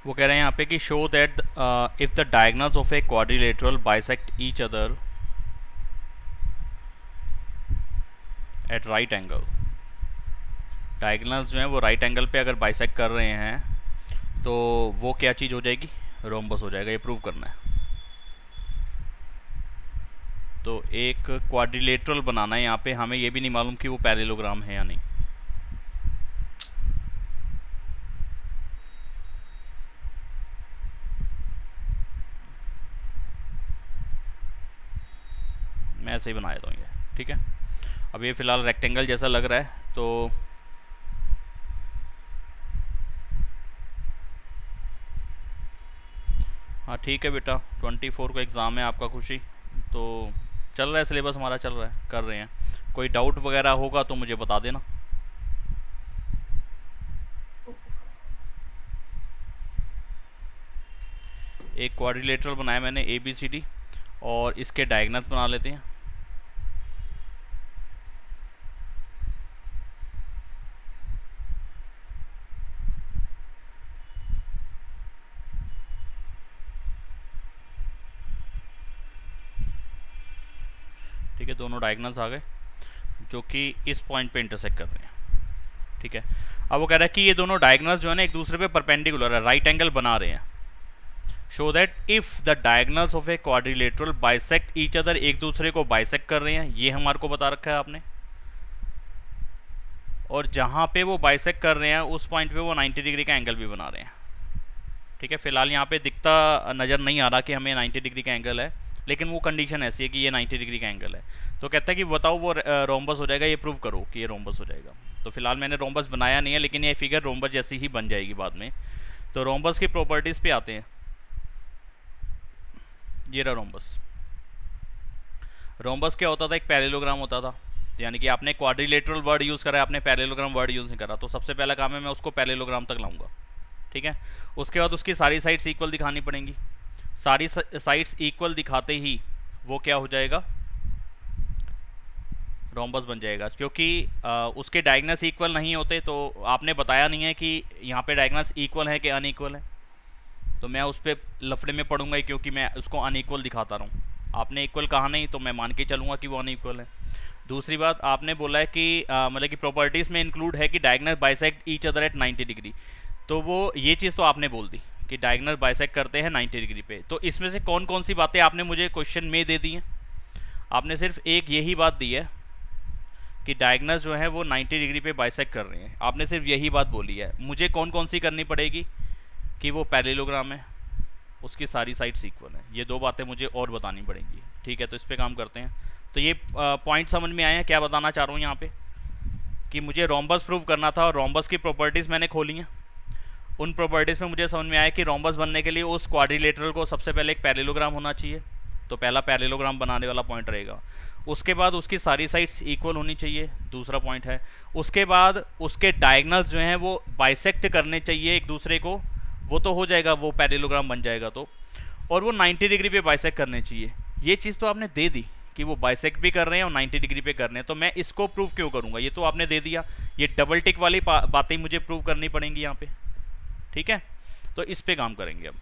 वो कह रहे हैं यहाँ पे कि show that if the diagonals of a quadrilateral bisect each other at right angle. Diagonals जो हैं वो राइट एंगल पे अगर बाइसेक्ट कर रहे हैं तो वो क्या चीज़ हो जाएगी, रोम्बस हो जाएगा। ये प्रूव करना है। तो एक क्वाड्रिलेटरल बनाना है। यहाँ पे हमें ये भी नहीं मालूम कि वो पैरेललोग्राम है या नहीं। मैं ऐसे ही बना देता हूँ ये, ठीक है। अब ये फिलहाल रेक्टेंगल जैसा लग रहा है, तो हाँ ठीक है बेटा, 24 को एग्ज़ाम है आपका, खुशी। तो चल रहा है सिलेबस हमारा, चल रहा है, कर रहे हैं। कोई डाउट वगैरह होगा तो मुझे बता देना। एक क्वाड्रिलेटरल बनाया मैंने ABCD, और इसके डायगोनल्स बना लेते हैं। ठीक है, दोनों डायगोनल्स आ गए जो कि इस पॉइंट पे इंटरसेक्ट कर रहे हैं। ठीक है, अब वो कह रहा है कि ये दोनों डायगोनल्स जो है ना एक दूसरे पे परपेंडिकुलर है, राइट एंगल बना रहे हैं। Show that if the diagonals of a quadrilateral bisect each other, एक दूसरे को बाइसेक्ट कर रहे हैं, ये हमारे को बता रखा है आपने। और जहां पे वो बाइसेक्ट कर रहे हैं उस पॉइंट पे वो 90 डिग्री का एंगल भी बना रहे हैं। ठीक है, फिलहाल यहाँ पे दिखता नज़र नहीं आ रहा कि हमें 90 डिग्री का एंगल है, लेकिन वो कंडीशन ऐसी है कि ये 90 डिग्री का एंगल है। तो कहता है कि बताओ वो रोम्बस हो जाएगा, ये प्रूव करो कि ये रोम्बस हो जाएगा। तो फिलहाल मैंने रोम्बस बनाया नहीं है, लेकिन ये फिगर रोम्बस जैसी ही बन जाएगी बाद में। तो रोम्बस की प्रॉपर्टीज़ पे आते हैं। ये रहा रोम्बस। रोम्बस क्या होता था, एक पैरेललोग्राम होता था। यानी कि आपने क्वाड्रिलेटरल वर्ड यूज़ करा है, आपने पैरेललोग्राम वर्ड यूज़ नहीं करा। तो सबसे पहला काम है मैं उसको पैरेललोग्राम तक लाऊंगा। ठीक है, उसके बाद उसकी सारी साइड्स इक्वल दिखानी पड़ेंगी। सारी साइड्स इक्वल दिखाते ही वो क्या हो जाएगा, रोम्बस बन जाएगा। क्योंकि उसके डायगोनल्स इक्वल नहीं होते, तो आपने बताया नहीं है कि यहाँ पे डायगोनल्स इक्वल है कि अनइक्वल है। तो मैं उस पर लफड़े में पढ़ूंगा ही, क्योंकि मैं उसको अनइक्वल दिखाता रहा हूँ। आपने इक्वल कहा नहीं, तो मैं मान के चलूंगा कि वो अनइक्वल है। दूसरी बात आपने बोला है कि मतलब कि प्रॉपर्टीज़ में इंक्लूड है कि diagonal bisect each other at 90 degree. तो वो ये चीज़ तो आपने बोल दी कि डायगोनल बाइसेक्ट करते हैं 90 डिग्री पे। तो इसमें से कौन कौन सी बातें आपने मुझे क्वेश्चन में दे दी हैं? आपने सिर्फ एक यही बात दी है कि डायगोनल्स जो है वो 90 डिग्री पे बाइसेक्ट कर रहे हैं। आपने सिर्फ यही बात बोली है। मुझे कौन कौन सी करनी पड़ेगी कि वो पैरेललोग्राम है, उसकी सारी साइड्स इक्वल है। ये दो बातें मुझे और बतानी पड़ेंगी। ठीक है, तो इस पर काम करते हैं। तो ये पॉइंट समझ में आए हैं क्या बताना चाह रहा हूँ यहाँ पे, कि मुझे रोम्बस प्रूव करना था और रोम्बस की प्रॉपर्टीज़ मैंने खोली हैं। उन प्रॉपर्टीज़ में मुझे समझ में आया कि रोम्बस बनने के लिए उस क्वाड्रिलेटरल को सबसे पहले एक पैरेललोग्राम होना चाहिए। तो पहला पैरेललोग्राम बनाने वाला पॉइंट रहेगा। उसके बाद उसकी सारी साइड्स इक्वल होनी चाहिए, दूसरा पॉइंट है। उसके बाद उसके डायगोनल्स जो हैं वो बाइसेक्ट करने चाहिए एक दूसरे को, वो तो हो जाएगा, वो पैरेललोग्राम बन जाएगा। तो और वो 90 डिग्री पे बाइसेक्ट करने चाहिए। ये चीज़ तो आपने दे दी कि वो बाइसेक्ट भी कर रहे हैं और 90 डिग्री पे कर रहे हैं। तो मैं इसको प्रूव क्यों करूंगा, ये तो आपने दे दिया। ये डबल टिक वाली बातें मुझे प्रूव करनी पड़ेंगी यहाँ पे। ठीक है, तो इस पे काम करेंगे अब।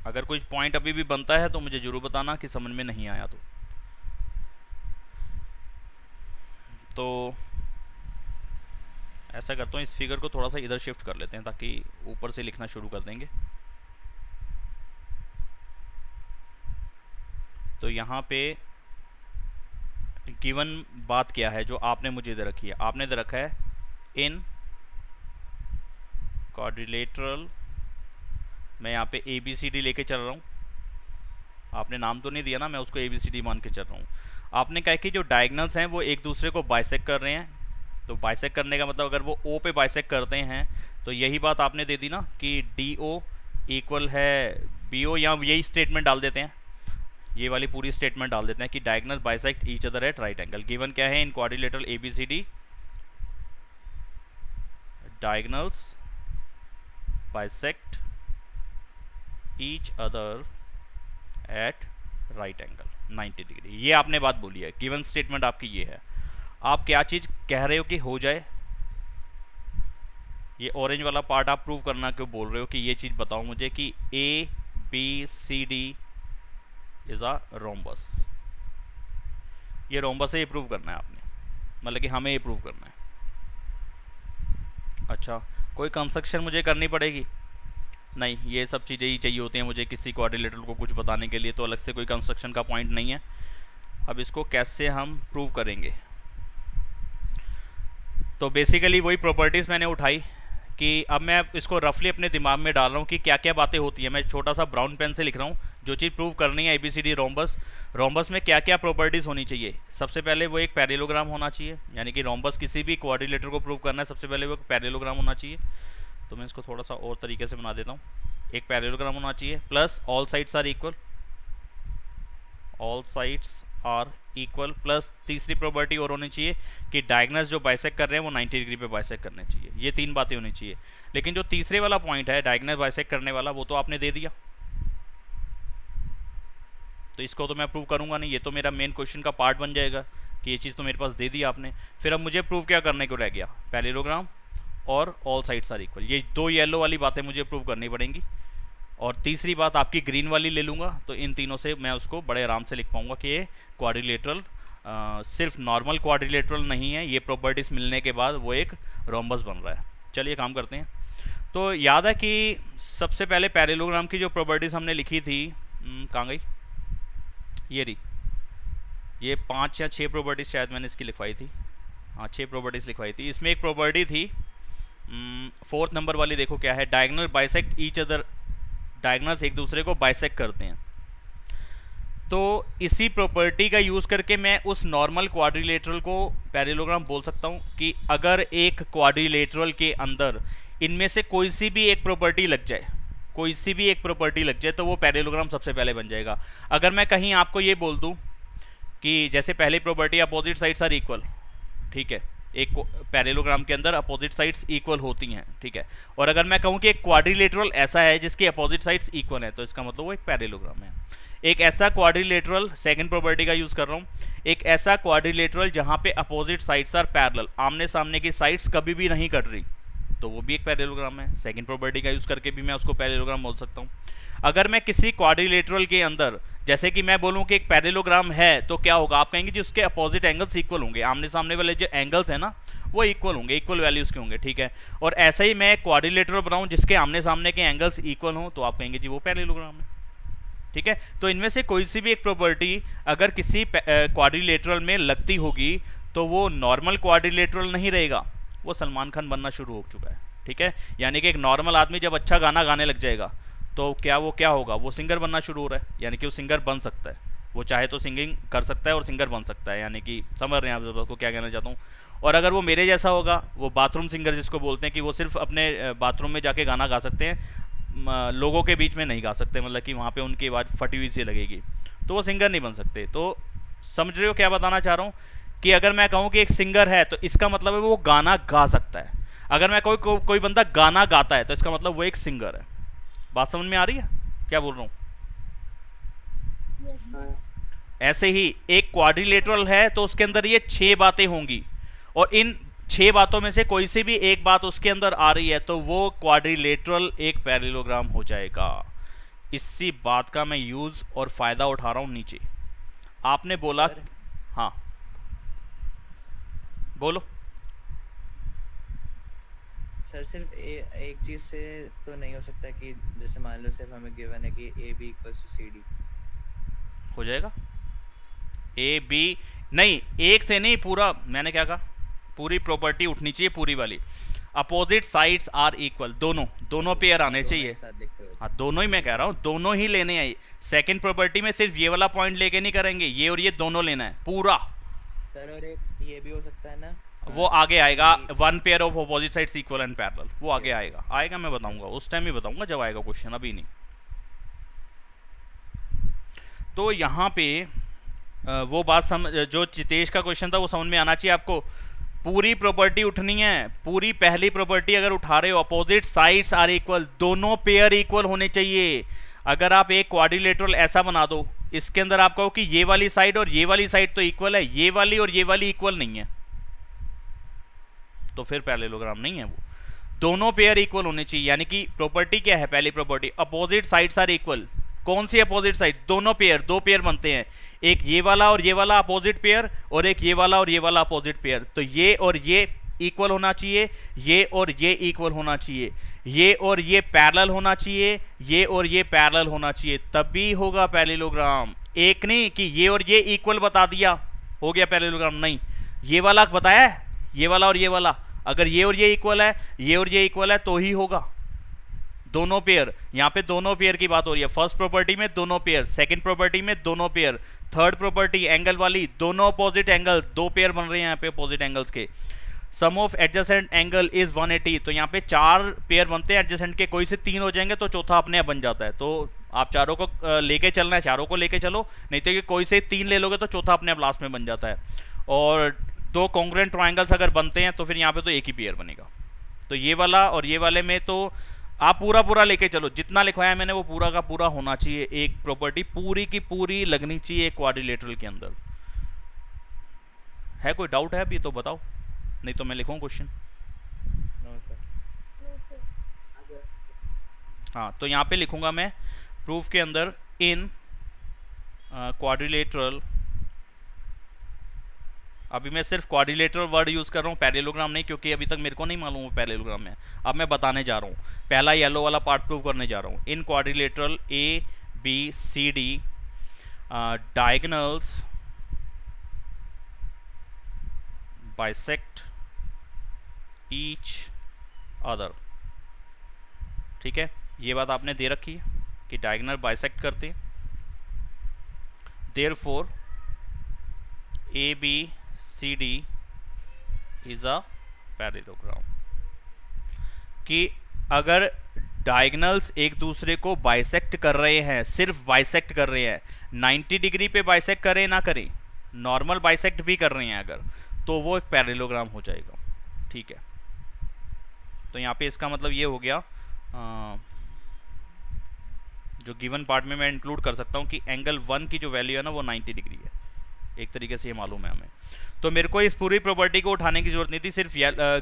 अगर कोई पॉइंट अभी भी बनता है तो मुझे जरूर बताना कि समझ में नहीं आया। तो ऐसा करता हूँ, इस फिगर को थोड़ा सा इधर शिफ्ट कर लेते हैं ताकि ऊपर से लिखना शुरू कर देंगे। तो यहाँ पे गिवन बात क्या है जो आपने मुझे दे रखी है, आपने दे रखा है इन क्वाड्रिलेटरल। मैं यहाँ पे ABCD लेके चल रहा हूँ। आपने नाम तो नहीं दिया ना, मैं उसको ABCD मान के चल रहा हूँ। आपने कहा कि जो डायगोनल्स हैं वो एक दूसरे को बाइसेक्ट कर रहे हैं। तो बाइसेक्ट करने का मतलब अगर वो O पे बाइसेक्ट करते हैं तो यही बात आपने दे दी ना कि DO इक्वल है BO, या यही स्टेटमेंट डाल देते हैं, ये वाली पूरी स्टेटमेंट डाल देते हैं कि diagonal bisect each other at right angle. Given क्या है इन quadrilateral ABCD, diagonals bisect each other at right angle 90 degree. ये आपने बात बोली है, गिवन स्टेटमेंट आपकी ये है। आप क्या चीज़ कह रहे हो कि हो जाए, ये ऑरेंज वाला पार्ट आप प्रूव करना क्यों बोल रहे हो कि ये चीज़ बताओ मुझे कि A B C D is a rhombus. ये रोम्बस है, ये प्रूव करना है आपने, मतलब कि हमें ये प्रूव करना है। अच्छा, कोई कंस्ट्रक्शन मुझे करनी पड़ेगी? नहीं, ये सब चीज़ें ही चाहिए होती हैं मुझे किसी क्वाड्रिलेटरल को कुछ बताने के लिए, तो अलग से कोई कंस्ट्रक्शन का पॉइंट नहीं है। अब इसको कैसे हम प्रूव करेंगे? तो बेसिकली वही प्रॉपर्टीज़ मैंने उठाई कि अब मैं इसको रफली अपने दिमाग में डाल रहा हूँ कि क्या क्या बातें होती हैं। मैं छोटा सा ब्राउन पेन से लिख रहा हूँ जो चीज़ प्रूव करनी है ABCD रोम्बस। रोम्बस में क्या क्या प्रॉपर्टीज़ होनी चाहिए? सबसे पहले वो एक पैरेललोग्राम होना चाहिए, यानी कि रोम्बस किसी भी क्वाड्रिलेटर को प्रूव करना है सबसे पहले वो एक पैरेललोग्राम होना चाहिए। तो मैं इसको थोड़ा सा और तरीके से बना देता हूँ। एक पैरेललोग्राम होना चाहिए, plus all sides are equal, all sides are equal, plus तीसरी प्रॉपर्टी और होनी चाहिए कि डायगोनल्स जो बाइसेक्ट कर रहे हैं वो 90 डिग्री पे बाइसेक्ट करने चाहिए। ये तीन बातें होनी चाहिए। लेकिन जो तीसरे वाला पॉइंट है डायगोनल बाइसेक्ट करने वाला, वो तो आपने दे दिया, तो इसको तो मैं प्रूव करूंगा नहीं। ये तो मेरा मेन क्वेश्चन का पार्ट बन जाएगा कि ये चीज़ तो मेरे पास दे दी आपने। फिर अब मुझे प्रूव क्या करने को रह गया? पैरेललोग्राम और ऑल साइड्स आर इक्वल। ये दो येलो वाली बातें मुझे प्रूव करनी पड़ेंगी, और तीसरी बात आपकी ग्रीन वाली ले लूँगा, तो इन तीनों से मैं उसको बड़े आराम से लिख पाऊंगा कि ये क्वाड्रिलेटरल सिर्फ नॉर्मल क्वाड्रिलेटरल नहीं है, ये प्रॉपर्टीज़ मिलने के बाद वो एक रोम्बस बन रहा है। चलिए काम करते हैं। तो याद है कि सबसे पहले पैरेललोग्राम की जो प्रॉपर्टीज़ हमने लिखी थी, कहाँ गई? ये रही, ये 5 या 6 प्रॉपर्टीज़ शायद मैंने इसकी लिखवाई थी। हाँ, 6 प्रॉपर्टीज़ लिखवाई थी। इसमें एक प्रॉपर्टी थी 4th नंबर वाली, देखो क्या है, diagonal bisect each other, diagonals एक दूसरे को बाइसेक्ट करते हैं। तो इसी प्रॉपर्टी का यूज़ करके मैं उस नॉर्मल क्वाड्रिलेटरल को पैरेललोग्राम बोल सकता हूँ कि अगर एक क्वाड्रिलेटरल के अंदर इनमें से कोई सी भी एक प्रॉपर्टी लग जाए, कोई सी भी एक प्रॉपर्टी लग जाए, तो वो पैरेललोग्राम सबसे पहले बन जाएगा। अगर मैं कहीं आपको ये बोल दूँ कि जैसे पहली property opposite sides are equal, ठीक है, एक पैरेललोग्राम के अंदर अपोजिट साइड्स इक्वल होती हैं, ठीक है, और अगर मैं कहूं कि एक क्वाड्रिलेटरल ऐसा है जिसकी अपोजिट साइड्स इक्वल है, तो इसका मतलब वो एक पैरेललोग्राम है। एक ऐसा क्वाड्रिलेटरल, सेकंड प्रॉपर्टी का यूज कर रहा हूं, एक ऐसा क्वाड्रिलेटरल जहां पे अपोजिट साइड्स आर पैरेलल, आमने सामने की साइड्स कभी भी नहीं कट रही, तो वो भी एक पैरेललोग्राम है। सेकंड प्रॉपर्टी का यूज करके भी मैं उसको पैरेललोग्राम बोल सकता हूं। अगर मैं किसी क्वाड्रिलेटरल के अंदर, जैसे कि मैं बोलूं कि एक पैरेललोग्राम है, तो क्या होगा? आप कहेंगे जी उसके अपोजिट एंगल्स इक्वल होंगे, आमने सामने वाले जो एंगल्स हैं ना वो इक्वल होंगे, इक्वल वैल्यूज के होंगे, ठीक है। और ऐसा ही मैं क्वाड्रिलेटरल बनाऊं जिसके आमने सामने के एंगल्स इक्वल हों, तो आप कहेंगे जी वो पैरेललोग्राम है, ठीक है। तो इनमें से कोई सी भी एक प्रॉपर्टी अगर किसी क्वाड्रिलेटरल में लगती होगी तो वो नॉर्मल क्वाड्रिलेटरल नहीं रहेगा, वो सलमान खान बनना शुरू हो चुका है, ठीक है। यानी कि एक नॉर्मल आदमी जब अच्छा गाना गाने लग जाएगा तो क्या होगा? वो सिंगर बनना शुरू हो रहा है, यानी कि वो सिंगर बन सकता है, वो चाहे तो सिंगिंग कर सकता है और सिंगर बन सकता है, यानी कि समझ रहे हैं आप को क्या कहना चाहता हूँ। और अगर वो मेरे जैसा होगा, वो बाथरूम सिंगर जिसको बोलते हैं कि वो सिर्फ अपने बाथरूम में जाके गाना गा सकते हैं, लोगों के बीच में नहीं गा सकते, मतलब कि वहाँ पे उनकी आवाज़ फटी हुई सी लगेगी, तो वो सिंगर नहीं बन सकते। तो समझ रहे हो क्या बताना चाह रहा हूँ? कि अगर मैं कहूँ कि एक सिंगर है तो इसका मतलब है वो गाना गा सकता है। अगर मैं कोई बंदा गाना गाता है तो इसका मतलब वो एक सिंगर है। बात समझ में आ रही है क्या बोल रहा हूँ? yes. ऐसे ही एक क्वाड्रिलेटरल है तो उसके अंदर ये 6 बातें होंगी, और इन 6 बातों में से कोई सी भी एक बात उसके अंदर आ रही है तो वो क्वाड्रिलेटरल एक पैरेललोग्राम हो जाएगा। इसी बात का मैं यूज और फायदा उठा रहा हूं नीचे। आपने बोला, हाँ बोलो सर। सिर्फ एक चीज से तो नहीं हो सकता कि जैसे मान लो सिर्फ हमें गिवन है कि A B equals to C D हो जाएगा। ए बी नहीं, एक से नहीं, पूरा, मैंने क्या कहा, पूरी प्रॉपर्टी उठनी चाहिए पूरी वाली। अपोजिट साइड्स आर इक्वल, दोनों पेयर आने चाहिए। हाँ, दोनों ही मैं कह रहा हूँ, दोनों ही लेने हैं। सेकंड प्रॉपर्टी में सिर्फ ये वाला पॉइंट लेके नहीं करेंगे, ये और ये दोनों लेना है पूरा। सर और एक ये भी हो सकता है ना, वो आगे आएगा, one pair of opposite sides equal and parallel, वो आगे आएगा मैं बताऊंगा, उस टाइम ही बताऊंगा जब आएगा क्वेश्चन, अभी नहीं। तो यहाँ पे वो बात जो चितेश का क्वेश्चन था वो समझ में आना चाहिए आपको। पूरी प्रॉपर्टी उठनी है, पूरी पहली प्रॉपर्टी अगर उठा रहे हो, अपोजिट साइड्स आर इक्वल, दोनों पेयर इक्वल होने चाहिए। अगर आप एक क्वाड्रिलेटरल ऐसा बना दो, इसके अंदर आप कहो कि ये वाली साइड और ये वाली साइड तो इक्वल है, ये वाली और ये वाली इक्वल नहीं है, तो फिर पैरेललोग्राम नहीं है वो। दोनों पेयर इक्वल होने चाहिए, यानी कि प्रॉपर्टी क्या है, पहली property opposite sides are equal. कौन सी अपोजिट साइड, दोनों पेयर, दो पेयर बनते हैं, एक ये वाला और ये वाला अपोजिट पेयर, और एक ये वाला और ये वाला अपोजिट पेयर। तो ये और ये इक्वल होना चाहिए, ये और ये इक्वल होना चाहिए, ये और ये पैरेलल होना चाहिए, ये और ये पैरेलल होना चाहिए, तभी होगा पैरेललोग्राम। एक नहीं कि ये और ये इक्वल बता दिया हो गया पैरेललोग्राम, नहीं, ये वाला बताया है, ये वाला और ये वाला, अगर ये और ये इक्वल है, ये और ये इक्वल है तो ही होगा। दोनों पेयर, यहां पे दोनों पेयर की बात हो रही है, फर्स्ट प्रॉपर्टी में दोनों पेयर, सेकंड प्रॉपर्टी में दोनों पेयर, थर्ड प्रॉपर्टी एंगल वाली, दोनों अपोजिट एंगल, दो पेयर बन रहे हैं यहाँ पे अपोजिट एंगल्स के। सम ऑफ एडजेसेंट एंगल इज 180, तो यहाँ पे चार पेयर बनते हैं एडजेसेंट के, कोई से तीन हो जाएंगे तो चौथा अपने आप बन जाता है। तो आप चारों को लेके चलना है, चारों को लेके चलो, नहीं तो कि कोई से तीन ले लोगे तो चौथा अपने आप लास्ट में बन जाता है। और दो कॉन्ग्रुएंट ट्राइंगल्स अगर बनते हैं तो फिर यहाँ पे तो एक ही पेयर बनेगा। तो ये वाला और ये वाले में तो आप पूरा पूरा लेके चलो, जितना लिखवाया मैंने वो पूरा का पूरा होना चाहिए, एक प्रॉपर्टी पूरी की पूरी लगनी चाहिए क्वाड्रिलेटरल के अंदर। है कोई डाउट है अभी तो बताओ, नहीं तो मैं लिखूं क्वेश्चन। हाँ, तो यहाँ पे लिखूंगा मैं प्रूफ के अंदर इन क्वाड्रिलेटरल, अभी मैं सिर्फ क्वाड्रिलेटरल वर्ड यूज कर रहा हूँ, पैरेललोग्राम नहीं, क्योंकि अभी तक मेरे को नहीं मालूम वो पैरेललोग्राम है। अब मैं बताने जा रहा हूँ, पहला येलो वाला पार्ट प्रूव करने जा रहा हूँ। In quadrilateral A B C D diagonals bisect each other. ठीक है, ये बात आपने दे रखी है कि डायगोनल बाइसेक्ट करते हैं, therefore A B C D is a parallelogram. कि अगर डायगोनल्स एक दूसरे को बाइसेक्ट कर रहे हैं, सिर्फ बाइसेक्ट कर रहे हैं, 90 डिग्री पे बाइसेक्ट करें ना करें, नॉर्मल बाइसेक्ट भी कर रहे हैं अगर, तो वो एक पैरेललोग्राम हो जाएगा। ठीक है, तो यहाँ पे इसका मतलब ये हो गया, जो गिवन पार्ट में मैं इंक्लूड कर सकता हूँ कि एंगल 1 की जो वैल्यू है ना वो 90 डिग्री है, एक तरीके से ये मालूम है हमें। तो मेरे को इस पूरी प्रॉपर्टी को उठाने की जरूरत नहीं थी, सिर्फ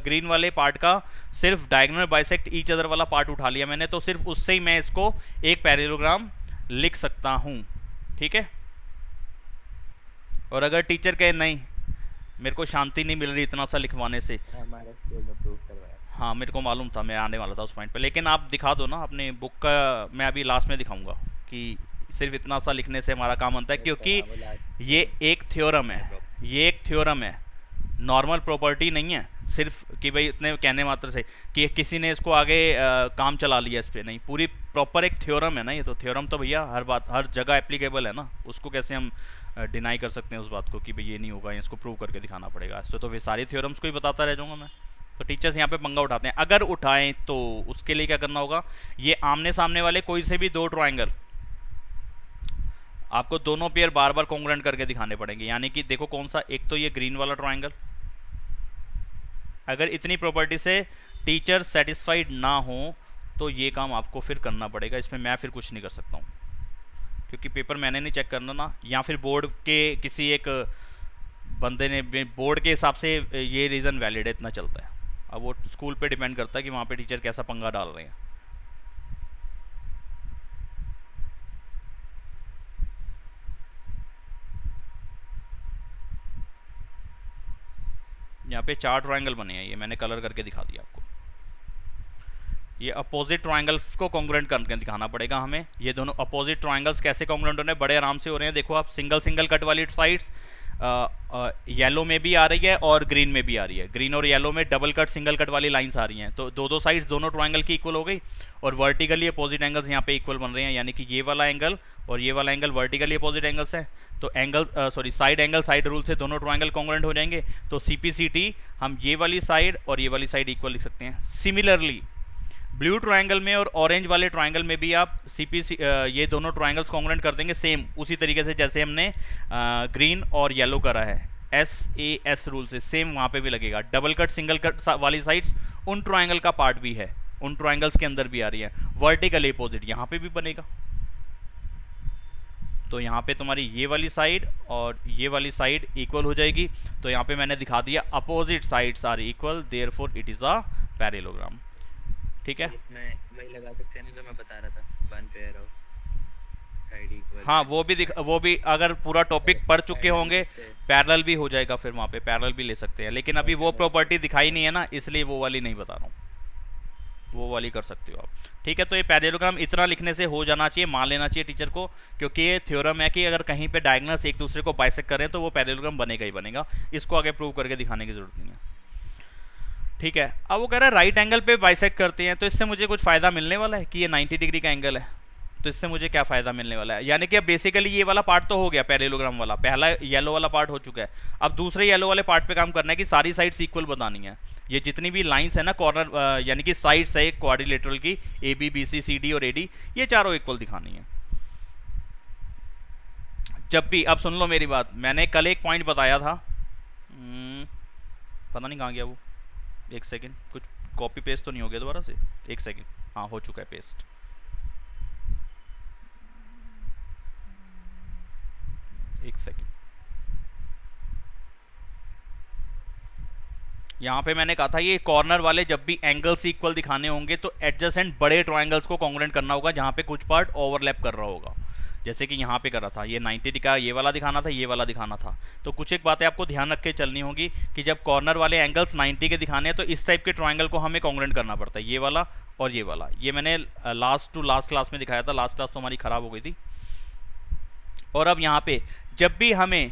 ग्रीन वाले पार्ट का सिर्फ डायगोनल बाइसेक्ट ईच अदर वाला पार्ट उठा लिया मैंने, तो सिर्फ उससे ही मैं इसको एक पैरेललोग्राम लिख सकता हूँ। ठीक है, और अगर टीचर कहे नहीं मेरे को शांति नहीं मिल रही इतना सा लिखवाने से, हमारे स्कूल में प्रूव करवाया। हाँ मेरे को मालूम था, मैं आने वाला था उस पॉइंट पे, लेकिन आप दिखा दो ना अपने बुक का, मैं अभी लास्ट में दिखाऊंगा कि सिर्फ इतना सा लिखने से हमारा काम बनता है, क्योंकि ये एक थ्योरम है, ये एक थ्योरम है, नॉर्मल प्रॉपर्टी नहीं है सिर्फ कि भाई इतने कहने मात्र से कि किसी ने इसको आगे काम चला लिया इस पर, नहीं, पूरी प्रॉपर एक थ्योरम है ना ये। तो थ्योरम तो भैया हर बात हर जगह एप्लीकेबल है ना, उसको कैसे हम डिनाई कर सकते हैं उस बात को कि भाई ये नहीं होगा, इसको प्रूव करके दिखाना पड़ेगा। तो फिर सारी थ्योरम्स को ही बताता रह जाऊंगा मैं। तो टीचर्स यहाँ पे पंगा उठाते हैं, अगर उठाएं तो उसके लिए क्या करना होगा, ये आमने सामने वाले कोई से भी दो ट्राइंगल आपको दोनों पेयर बार बार कॉन्ग्रुएंट करके दिखाने पड़ेंगे। यानी कि देखो कौन सा, एक तो ये ग्रीन वाला ट्राइंगल, अगर इतनी प्रॉपर्टी से टीचर सेटिस्फाइड ना हो तो ये काम आपको फिर करना पड़ेगा, इसमें मैं फिर कुछ नहीं कर सकता हूँ, क्योंकि पेपर मैंने नहीं चेक करना ना, या फिर बोर्ड के किसी एक बंदे ने, बोर्ड के हिसाब से ये रीज़न वैलिड है, इतना चलता है। अब वो स्कूल पे डिपेंड करता है कि वहाँ पे टीचर कैसा पंगा डाल रहे हैं। यहाँ पे चार ट्रायंगल बने हैं, ये मैंने कलर करके दिखा दिया आपको। ये अपोजिट ट्रायंगल्स को कॉन्ग्रुएंट करके दिखाना पड़ेगा हमें। ये दोनों अपोजिट ट्रायंगल्स कैसे कॉन्ग्रुएंट हो रहे हैं, बड़े आराम से हो रहे हैं। देखो आप, सिंगल सिंगल कट वाली साइड्स येलो में भी आ रही है और ग्रीन में भी आ रही है। ग्रीन और येलो में डबल कट सिंगल कट वाली लाइंस आ रही हैं, तो दो दो साइड्स दोनों ट्रायंगल की इक्वल हो गई। और वर्टिकली अपोजिट एंगल्स यहाँ पे इक्वल बन रहे हैं, यानी कि ये वाला एंगल और ये वाला एंगल वर्टिकली अपोजिट एंगल्स है। तो angle side angle side rule से दोनों ट्रायंगल कॉन्ग्रुएंट हो जाएंगे। तो CPCT हम ये वाली साइड और ये वाली साइड इक्वल लिख सकते हैं। सिमिलरली ब्लू ट्रायंगल में और ऑरेंज वाले ट्रायंगल में भी आप ये दोनों ट्रायंगल्स कॉन्ग्रुएंट कर देंगे सेम उसी तरीके से जैसे हमने ग्रीन और येलो करा है। SAS रूल से सेम वहाँ पे भी लगेगा। डबल कट सिंगल कट वाली साइड्स उन ट्रायंगल का पार्ट भी है, उन ट्रायंगल्स के अंदर भी आ रही है। वर्टिकल अपोजिट यहाँ पे भी बनेगा। तो यहाँ पे तुम्हारी ये वाली साइड और ये वाली साइड इक्वल हो जाएगी। तो यहाँ पे मैंने दिखा दिया opposite sides are equal, therefore it is a parallelogram. ठीक है। इसमें वही लगा सकते हैं नहीं, जो मैं बता रहा था, one pair of side equal हाँ एंड वो भी अगर पूरा टॉपिक पढ़ चुके पैरेलल होंगे, लिखते हैं। पैरेलल भी हो जाएगा, फिर वहाँ पे पैरेलल भी ले सकते हैं, लेकिन अभी वो प्रॉपर्टी दिखाई नहीं है ना, इसलिए वो वाली नहीं बता रहा हूँ, वो वाली कर सकते हो आप। ठीक है, तो ये पैरेललोग्राम इतना लिखने से हो जाना चाहिए, मान लेना चाहिए टीचर को, क्योंकि ये थ्योरम है कि अगर कहीं पे डायगोनल्स एक दूसरे को बाइसेक्ट करें तो वो पैरेललोग्राम बनेगा ही बनेगा, इसको आगे प्रूव करके दिखाने की जरूरत नहीं है। ठीक है, अब वो कह रहा है राइट एंगल पे बाइसेक्ट करते हैं, तो इससे मुझे कुछ फायदा मिलने वाला है कि ये 90 डिग्री का एंगल है, तो इससे मुझे क्या फायदा मिलने वाला है, यानी कि अब बेसिकली ये वाला पार्ट तो हो गया पैरेललोग्राम वाला, पहला येलो वाला पार्ट हो चुका है, अब दूसरे येलो वाले पार्ट पे काम करना है कि सारी साइड्स इक्वल बतानी है। ये जितनी भी लाइंस है ना कॉर्नर यानी कि साइड्स है क्वाड्रिलेटरल की, A B B C C D और ए डी, ये चारों इक्वल दिखानी है। जब भी, अब सुन लो मेरी बात, मैंने कल एक पॉइंट बताया था, पता नहीं कहाँ गया वो, एक सेकेंड, कुछ कॉपी पेस्ट तो नहीं हो गया दोबारा से, एक सेकेंड, हाँ हो चुका है पेस्ट, एक सेकेंड। यहाँ पे मैंने कहा था ये कॉर्नर वाले जब भी एंगल्स इक्वल दिखाने होंगे तो एडजेसेंट बड़े ट्रायंगल्स को कॉन्ग्रुएंट करना होगा जहाँ पे कुछ पार्ट ओवरलैप कर रहा होगा, जैसे कि यहाँ पे कर रहा था, ये 90 का ये वाला दिखाना था, ये वाला दिखाना था, तो कुछ एक बातें आपको ध्यान रख के चलनी होगी कि जब कॉर्नर वाले एंगल्स 90 के दिखाने हैं तो इस टाइप के ट्रायंगल को हमें कॉन्ग्रुएंट करना पड़ता है, ये वाला और ये वाला। ये मैंने लास्ट क्लास में दिखाया था, लास्ट क्लास तो हमारी खराब हो गई थी। और अब यहाँ पे जब भी हमें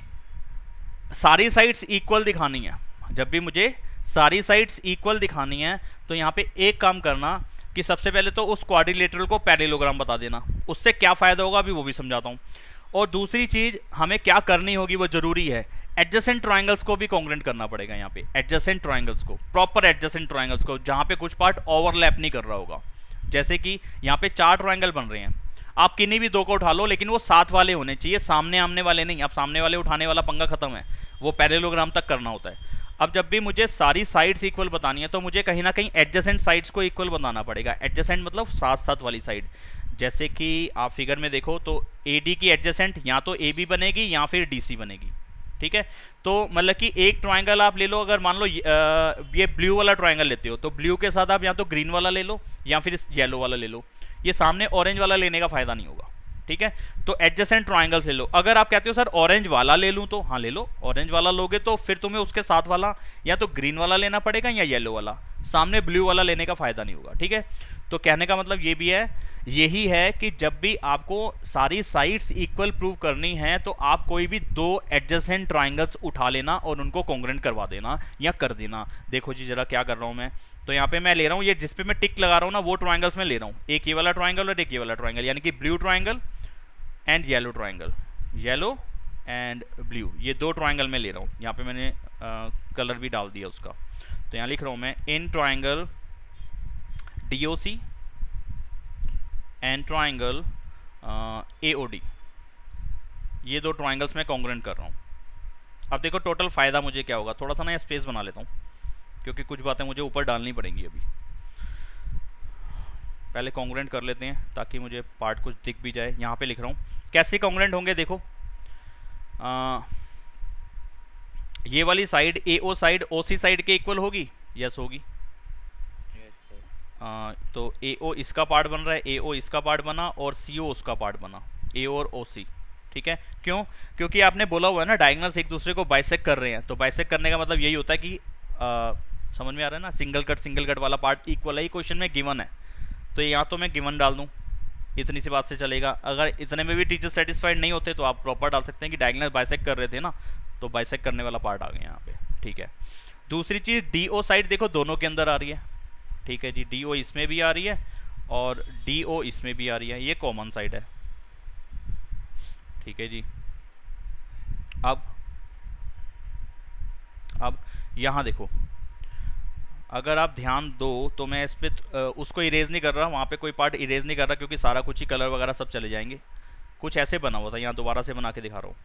सारी साइड्स इक्वल दिखानी है, जब भी मुझे सारी साइड्स इक्वल दिखानी है, तो यहाँ पे एक काम करना कि सबसे पहले तो उस क्वाड्रिलेटरल को पैरेललोग्राम बता देना, उससे क्या फायदा होगा अभी वो भी समझाता हूँ। और दूसरी चीज हमें क्या करनी होगी वो जरूरी है, एडजेसेंट ट्रायंगल्स को भी कॉन्ग्रुएंट करना पड़ेगा यहाँ पे, एडजेसेंट ट्रायंगल्स को, प्रॉपर एडजेसेंट ट्रायंगल्स को, जहाँ पे कुछ पार्ट ओवरलैप नहीं कर रहा होगा। जैसे कि यहाँ पे 4 ट्रायंगल बन रहे हैं, आप किन्हीं भी 2 को उठा लो, लेकिन वो साथ वाले होने चाहिए, सामने आमने वाले नहीं। अब सामने वाले उठाने वाला पंगा खत्म है, वो पैरेललोग्राम तक करना होता है। अब जब भी मुझे सारी साइड्स इक्वल बतानी है तो मुझे कहीं ना कहीं एडजेसेंट साइड्स को इक्वल बताना पड़ेगा। एडजेसेंट मतलब साथ साथ वाली साइड, जैसे कि आप फिगर में देखो तो AD की एडजेसेंट या तो AB बनेगी या फिर DC बनेगी। ठीक है, तो मतलब कि एक ट्रायंगल आप ले लो, अगर मान लो ये ब्लू वाला ट्रायंगल लेते हो तो ब्लू के साथ आप या तो ग्रीन वाला ले लो या फिर येलो वाला ले लो, ये सामने ऑरेंज वाला लेने का फायदा नहीं होगा। ठीक है, तो एडजेसेंट ट्रायंगल्स ले लो। अगर आप कहते हो सर ऑरेंज वाला ले लूं, तो हाँ ले लो, ऑरेंज वाला लोगे तो फिर तुम्हें उसके साथ वाला या तो ग्रीन वाला लेना पड़ेगा या येलो वाला, सामने ब्लू वाला लेने का फायदा नहीं होगा। ठीक है, तो कहने का मतलब ये भी है, यही है कि जब भी आपको सारी साइड्स इक्वल प्रूव करनी है तो आप कोई भी 2 एडजेसेंट ट्रायंगल्स उठा लेना और उनको कॉन्ग्रुएंट करवा देना या कर देना। देखो जी जरा क्या कर रहा हूं मैं, तो यहाँ पे मैं ले रहा हूँ, ये जिस पे मैं टिक लगा रहा हूँ ना वो ट्रायंगल्स में ले रहा हूँ, एक ये वाला ट्रायंगल और एक ये वाला ट्रायंगल, यानी कि blue triangle and yellow triangle, yellow and blue, ये 2 ट्रायंगल में ले रहा हूँ। यहाँ पे मैंने कलर भी डाल दिया उसका, तो यहाँ लिख रहा हूँ मैं in triangle DOC and triangle AOD, ये 2 ट्रायंगल्स मैं कॉन्ग्रुएंट कर रहा हूँ। अब देखो टोटल फायदा मुझे क्या होगा, थोड़ा सा ना स्पेस बना लेता हूँ क्योंकि कुछ बातें मुझे ऊपर डालनी पड़ेंगी अभी, पहले कॉन्ग्रुएंट कर लेते हैं ताकि मुझे पार्ट कुछ दिख भी जाए। यहाँ पे लिख रहा हूँ कैसे कॉन्ग्रुएंट होंगे, देखो ये वाली side AO side OC side के इक्वल होगी, यस होगी। तो AO इसका पार्ट बन रहा है, AO इसका पार्ट बना और CO उसका पार्ट बना, AO और OC। ठीक है, क्यों? क्योंकि आपने बोला हुआ है ना डायगोनल्स एक दूसरे को बाइसेक्ट कर रहे हैं, तो बाइसेक्ट करने का मतलब यही होता है कि समझ में आ रहा है ना, सिंगल कट वाला पार्ट इक्वल है, क्वेश्चन में गिवन है, तो यहाँ तो मैं गिवन डाल दूँ, इतनी सी बात से चलेगा। अगर इतने में भी टीचर सेटिस्फाइड नहीं होते तो आप प्रॉपर डाल सकते हैं कि डायगोनल बाइसेक्ट कर रहे थे ना, तो बाइसेक्ट करने वाला पार्ट आ गया यहाँ पे। ठीक है, दूसरी चीज़ DO साइड देखो दोनों के अंदर आ रही है। ठीक है जी, DO इसमें भी आ रही है और DO इसमें भी आ रही है, ये कॉमन साइड है। ठीक है जी, अब यहाँ देखो, अगर आप ध्यान दो तो मैं इस पर उसको इरेज नहीं कर रहा, वहाँ पे कोई पार्ट इरेज नहीं कर रहा क्योंकि सारा कुछ ही कलर वगैरह सब चले जाएंगे। कुछ ऐसे बना हुआ था, यहाँ दोबारा से बना के दिखा रहा हूँ।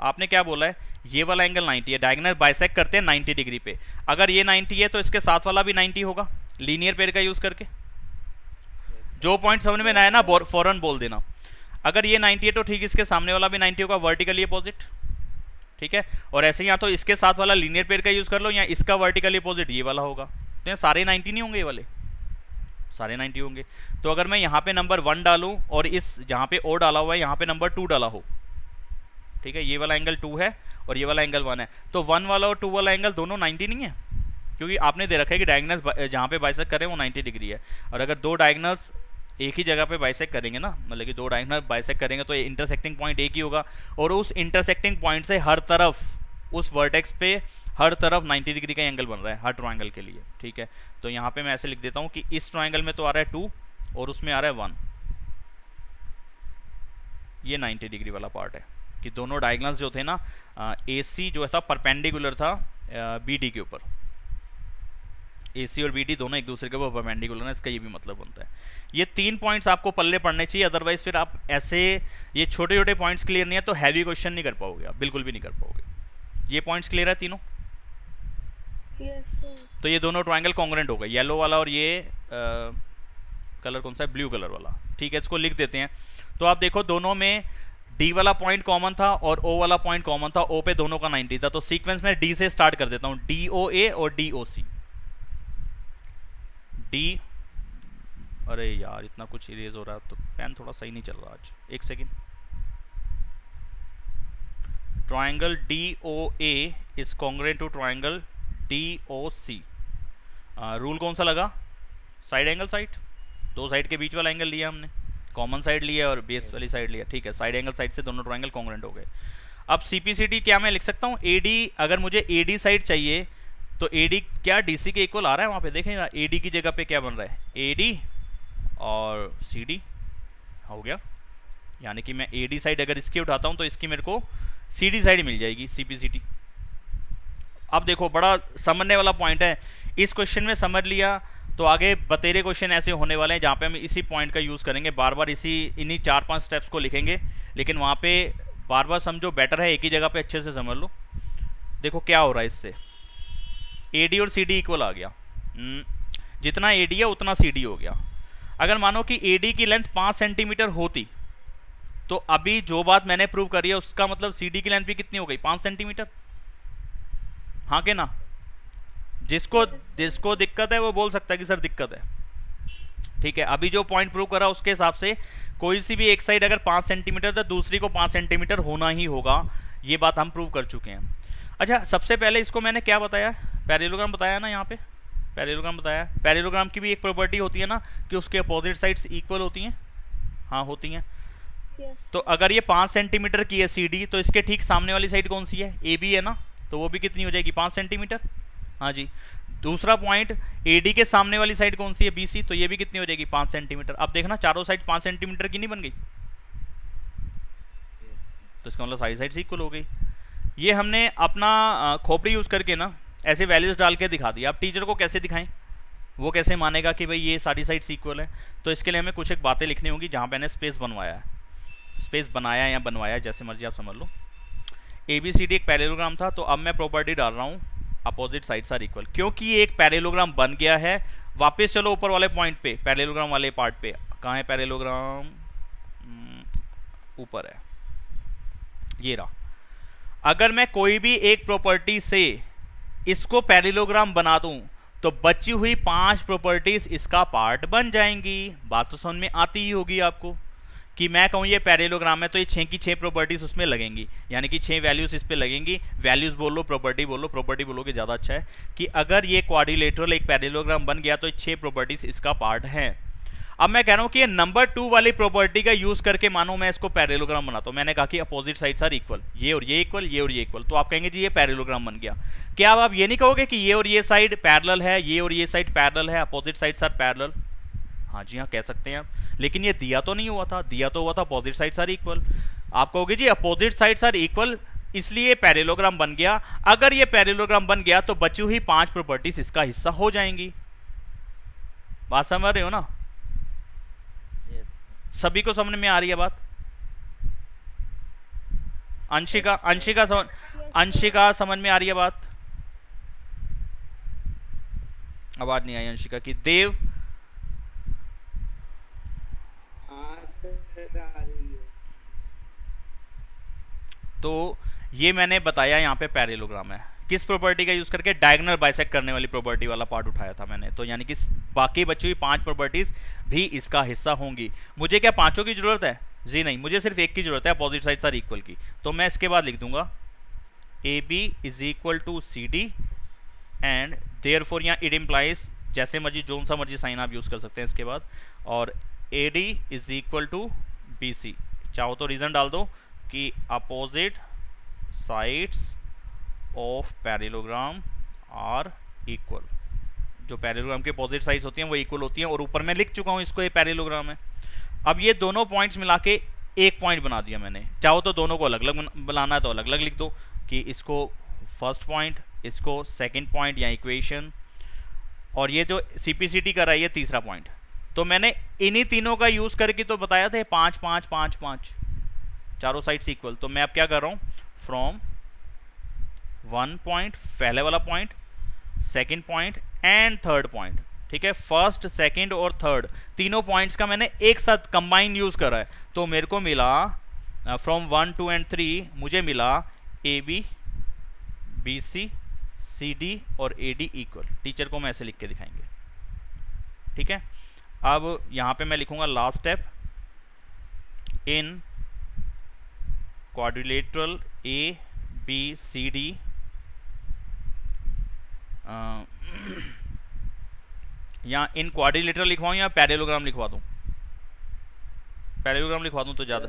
आपने क्या बोला है, ये वाला एंगल 90 है, डायगोनल बाइसेक्ट करते हैं 90 डिग्री पे, अगर ये 90 है तो इसके साथ वाला भी 90 होगा, लीनियर पेयर का यूज करके। जो पॉइंट समझ में ना आए ना फौरन बोल देना। अगर ये 90 है तो ठीक इसके सामने वाला भी 90 होगा, वर्टिकली अपोजिट। ठीक है, और ऐसे ही या तो इसके साथ वाला लीनियर पेयर का यूज कर लो या इसका वर्टिकली अपोजिट ये वाला होगा, तो ये सारे 90 नहीं होंगे ये वाले, सारे 90 होंगे। तो अगर मैं यहाँ पे नंबर 1 डालूं और इस जहाँ पे ओ डाला हुआ है यहाँ पे नंबर 2 डाला हो, ठीक है, ये वाला एंगल 2 है और ये वाला एंगल 1 है, तो 1 वाला और 2 वाला एंगल दोनों 90 नहीं है, क्योंकि आपने दे रखा है कि डायगोनल्स जहाँ पे बाइसेक्ट करें वो 90 डिग्री है। और अगर दो डायगोनल्स एक ही जगह पे बाइसेक्ट करेंगे ना, मतलब कि दो डायगोनल बाइसेक्ट करेंगे तो इंटरसेक्टिंग पॉइंट एक ही होगा, और उस इंटरसेक्टिंग पॉइंट से हर तरफ उस वर्टेक्स पे हर तरफ 90 डिग्री का एंगल बन रहा है हर ट्रायंगल के लिए, ठीक है। तो यहाँ पे मैं ऐसे लिख देता हूँ कि इस ट्रायंगल में तो आ रहा है 2 और उसमें आ रहा है 1, ये 90 डिग्री वाला पार्ट है कि दोनों डायगोनल्स जो थे ना, AC जो था परपेंडिकुलर था BD के ऊपर, AC और BD दोनों एक दूसरे के ऊपर परपेंडिकुलर है, इसका ये भी मतलब बनता है। ये 3 पॉइंट्स आपको पल्ले पड़ने चाहिए, अदरवाइज फिर आप ऐसे ये छोटे छोटे पॉइंट्स क्लियर नहीं है तो हैवी क्वेश्चन नहीं कर पाओगे, आप बिल्कुल भी नहीं कर पाओगे। ये पॉइंट्स क्लियर है तीनों? Yes sir. तो ये दोनों ट्रायंगल कॉन्ग्रुएंट हो गए, येलो वाला और ये कलर कौन सा है, ब्लू कलर वाला, ठीक है। इसको लिख देते हैं। तो आप देखो दोनों में D वाला पॉइंट कॉमन था और O वाला पॉइंट कॉमन था, O पे दोनों का 90 था, तो सीक्वेंस में D से स्टार्ट कर देता हूं, DOA और DOC। D, अरे यार इतना कुछ इरेज हो रहा है, तो पेन थोड़ा सही नहीं चल रहा आज, एक second. Triangle DOA is congruent to triangle DOC। Rule कौन सा लगा, साइड एंगल साइड, दो साइड के बीच वाला एंगल लिया हमने, कॉमन साइड लिया और बेस वाली साइड लिया, ठीक है। साइड एंगल साइड से दोनों ट्रायंगल कॉन्ग्रुएंट हो गए। अब CPCD क्या मैं लिख सकता हूँ, AD, अगर मुझे AD साइड चाहिए तो AD क्या DC के इक्वल आ रहा है वहाँ पे, देखें AD की जगह पे क्या बन रहा है, AD और CD हो गया, यानी कि मैं AD साइड अगर इसकी उठाता हूँ तो इसकी मेरे को CD साइड मिल जाएगी, CPCD। अब देखो बड़ा समझने वाला पॉइंट है, इस क्वेश्चन में समझ लिया तो आगे बतेरे क्वेश्चन ऐसे होने वाले हैं जहाँ पे हम इसी पॉइंट का यूज़ करेंगे, बार बार इन्हीं 4-5 स्टेप्स को लिखेंगे, लेकिन वहाँ पे बार बार समझो बेटर है एक ही जगह पे अच्छे से समझ लो। देखो क्या हो रहा है इससे, AD और CD इक्वल आ गया, जितना AD है उतना CD हो गया। अगर मानो कि AD की लेंथ 5 सेंटीमीटर होती तो अभी जो बात मैंने प्रूव करी है उसका मतलब CD की लेंथ भी कितनी हो गई, 5 सेंटीमीटर, हाँ के ना? जिसको दिक्कत है वो बोल सकता है कि सर दिक्कत है, ठीक है। अभी जो पॉइंट प्रूव करा उसके हिसाब से कोई सी भी एक साइड अगर 5 सेंटीमीटर तो दूसरी को 5 सेंटीमीटर होना ही होगा, ये बात हम प्रूव कर चुके हैं। अच्छा, सबसे पहले इसको मैंने क्या बताया, पैरेललोग्राम बताया ना, यहाँ पे पैरेललोग्राम बताया। पैरेललोग्राम की भी एक प्रॉपर्टी होती है ना कि उसके अपोजिट साइड्स इक्वल होती हैं, हाँ होती हैं। यस। तो अगर ये 5 सेंटीमीटर की है CD तो इसके ठीक सामने वाली साइड कौन सी है, AB है ना, तो वो भी कितनी हो जाएगी, 5 सेंटीमीटर, हाँ जी। दूसरा पॉइंट AD के सामने वाली साइड कौन सी है, BC, तो ये भी कितनी हो जाएगी, 5 सेंटीमीटर। अब देखना चारों साइड 5 सेंटीमीटर की नहीं बन गई, तो इसका मतलब सारी साइड इक्वल हो गई। ये हमने अपना खोपड़ी यूज करके ना ऐसे वैल्यूज डाल के दिखा दिया। अब टीचर को कैसे दिखाएं, वो कैसे मानेगा कि भाई ये सारी साइड्स इक्वल है, तो इसके लिए हमें कुछ एक बातें लिखनी होंगी जहाँ पे मैंने स्पेस बनवाया है, स्पेस बनाया या बनवाया जैसे मर्जी आप समझ लो। ABCD एक पैरेललोग्राम था, तो अब मैं प्रॉपर्टी डाल रहा हूँ अपोजिट साइड्स आर इक्वल, क्योंकि एक पैरेललोग्राम बन गया है। वापस चलो ऊपर वाले पॉइंट पे, पैरेललोग्राम वाले पार्ट पे, कहाँ है पैरेललोग्राम, ऊपर है, ये रहा। अगर मैं कोई भी एक प्रॉपर्टी से इसको पैरेललोग्राम बना दूं तो बची हुई 5 प्रॉपर्टीज इसका पार्ट बन जाएंगी। बात तो समझ में आती ही होगी आपको कि मैं कहूँ ये पैरेललोग्राम है तो ये 6 की 6 प्रॉपर्टीज उसमें लगेंगी, यानी कि 6 वैल्यूज इस पे लगेंगी। वैल्यूज बोल लो, प्रॉपर्टी बोल लो, प्रॉपर्टी बोलोगे ज़्यादा अच्छा है कि अगर ये क्वाड्रिलेटरल एक पैरेललोग्राम बन गया तो 6 प्रॉपर्टीज इसका पार्ट है। अब मैं कह रहा हूँ कि ये नंबर 2 वाली प्रॉपर्टी का यूज करके मानो मैं इसको पैरेललोग्राम बनाता हूँ। मैंने कहा कि अपोजिट साइड्स आर इक्वल, ये और ये इक्वल, ये और ये इक्वल, तो आप कहेंगे जी ये पैरेललोग्राम बन गया। क्या अब आप ये नहीं कहोगे कि ये और ये साइड पैरेलल है, ये और ये साइड पैरेलल है, अपोजिट साइड्स आर पैरेलल? हाँ जी हाँ, कह सकते हैं आप, लेकिन ये दिया तो नहीं हुआ था, दिया तो हुआ था अपोजिट साइड्स आर इक्वल। आप कहोगे जी अपोजिट साइड्स आर इक्वल इसलिए पैरेललोग्राम बन गया। अगर ये पैरेललोग्राम बन गया तो बची हुई 5 प्रॉपर्टीज इसका हिस्सा हो जाएंगी। बात समझ रहे हो ना? सभी को समझ में आ रही है बात? अंशिका समझ में आ रही है बात? आवाज नहीं आई अंशिका की। देव, तो ये मैंने बताया यहाँ पे पैरेललोग्राम है, किस प्रॉपर्टी का यूज करके? डायगोनल बाइसेक्ट करने वाली प्रॉपर्टी वाला पार्ट उठाया था मैंने। तो यानी कि बाकी बची हुई 5 प्रॉपर्टीज भी इसका हिस्सा होंगी। मुझे क्या पांचों की जरूरत है? जी नहीं, मुझे सिर्फ एक की जरूरत है, अपोजिट साइड्स आर इक्वल की। तो मैं इसके बाद लिख दूंगा A B is equal to C D and therefore यहाँ इट इम्प्लाइज, जैसे मर्जी जोन सा मर्जी साइन आप यूज कर सकते हैं इसके बाद, और A D is equal to B C. चाहो तो रीजन डाल दो कि opposite sides of parallelogram are equal. जो पैरेललोग्राम के अपोजिट साइड्स होती हैं वो इक्वल होती हैं, और ऊपर मैं लिख चुका हूं इसको, ये पैरेललोग्राम है। अब ये दोनों पॉइंट्स मिला के एक पॉइंट बना दिया मैंने। चाहो तो दोनों को अलग अलग बनाना है तो अलग अलग लिख दो, कि इसको फर्स्ट पॉइंट, इसको सेकंड पॉइंट या इक्वेशन, और ये जो सीपीसीटी कर रहा है ये तीसरा पॉइंट। तो मैंने इन्हीं तीनों का यूज करके तो बताया था 5 5 5 5 चारों साइड्स इक्वल। तो मैं अब क्या कर रहा हूं, फ्रॉम 1 पॉइंट, पहले वाला point, second point and third point, ठीक है, फर्स्ट सेकंड और थर्ड तीनों पॉइंट्स का मैंने एक साथ कंबाइन यूज करा है। तो मेरे को मिला फ्रॉम 1 2 एंड 3 मुझे मिला A B B C C D और ए डी इक्वल। टीचर को मैं ऐसे लिख के दिखाएंगे, ठीक है। अब यहां पे मैं लिखूंगा last step, in quadrilateral A B C D यहाँ इन क्वाड्रिलेटरल लिखवाऊं या पैरेललोग्राम लिखवा दूं? पैरेललोग्राम लिखवा दूं तो ज्यादा।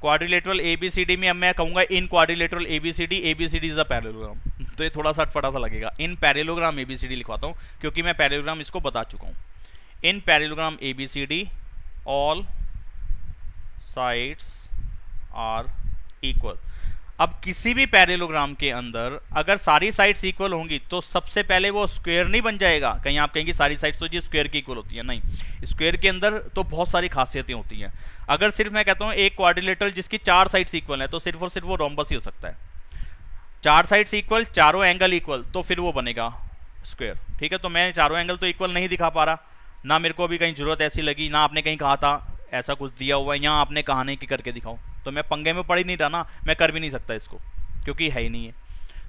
क्वाड्रिलेटरल एबीसीडी में अब मैं कहूंगा in quadrilateral ABCD, ABCD is a parallelogram, तो ये थोड़ा सा अटपटा सा लगेगा। इन पैरेललोग्राम एबीसीडी लिखवाता हूं क्योंकि मैं पैरेललोग्राम इसको बता चुका हूं। In parallelogram ABCD all sides are equal. अब किसी भी पैरेललोग्राम के अंदर अगर सारी साइड्स इक्वल होंगी तो सबसे पहले वो स्क्वायर नहीं बन जाएगा। कहीं आप कहेंगे सारी साइड्स तो जी स्क्वायर की इक्वल होती है, नहीं, स्क्वायर के अंदर तो बहुत सारी खासियतें होती हैं। अगर सिर्फ मैं कहता हूं एक क्वाड्रिलेटरल जिसकी 4 साइड्स इक्वल है तो सिर्फ और सिर्फ वो रोम्बस ही हो सकता है। 4 साइड्स इक्वल, चारों एंगल इक्वल, तो फिर वो बनेगा स्क्वायर, ठीक है। तो मैं चारों एंगल तो इक्वल नहीं दिखा पा रहा, ना मेरे को अभी कहीं जरूरत ऐसी लगी, ना आपने कहीं कहा था ऐसा कुछ दिया हुआ है, यहाँ आपने कहा नहीं कि करके दिखाओ, तो मैं पंगे में पड़ ही नहीं रहा ना, मैं कर भी नहीं सकता इसको क्योंकि है ही नहीं है।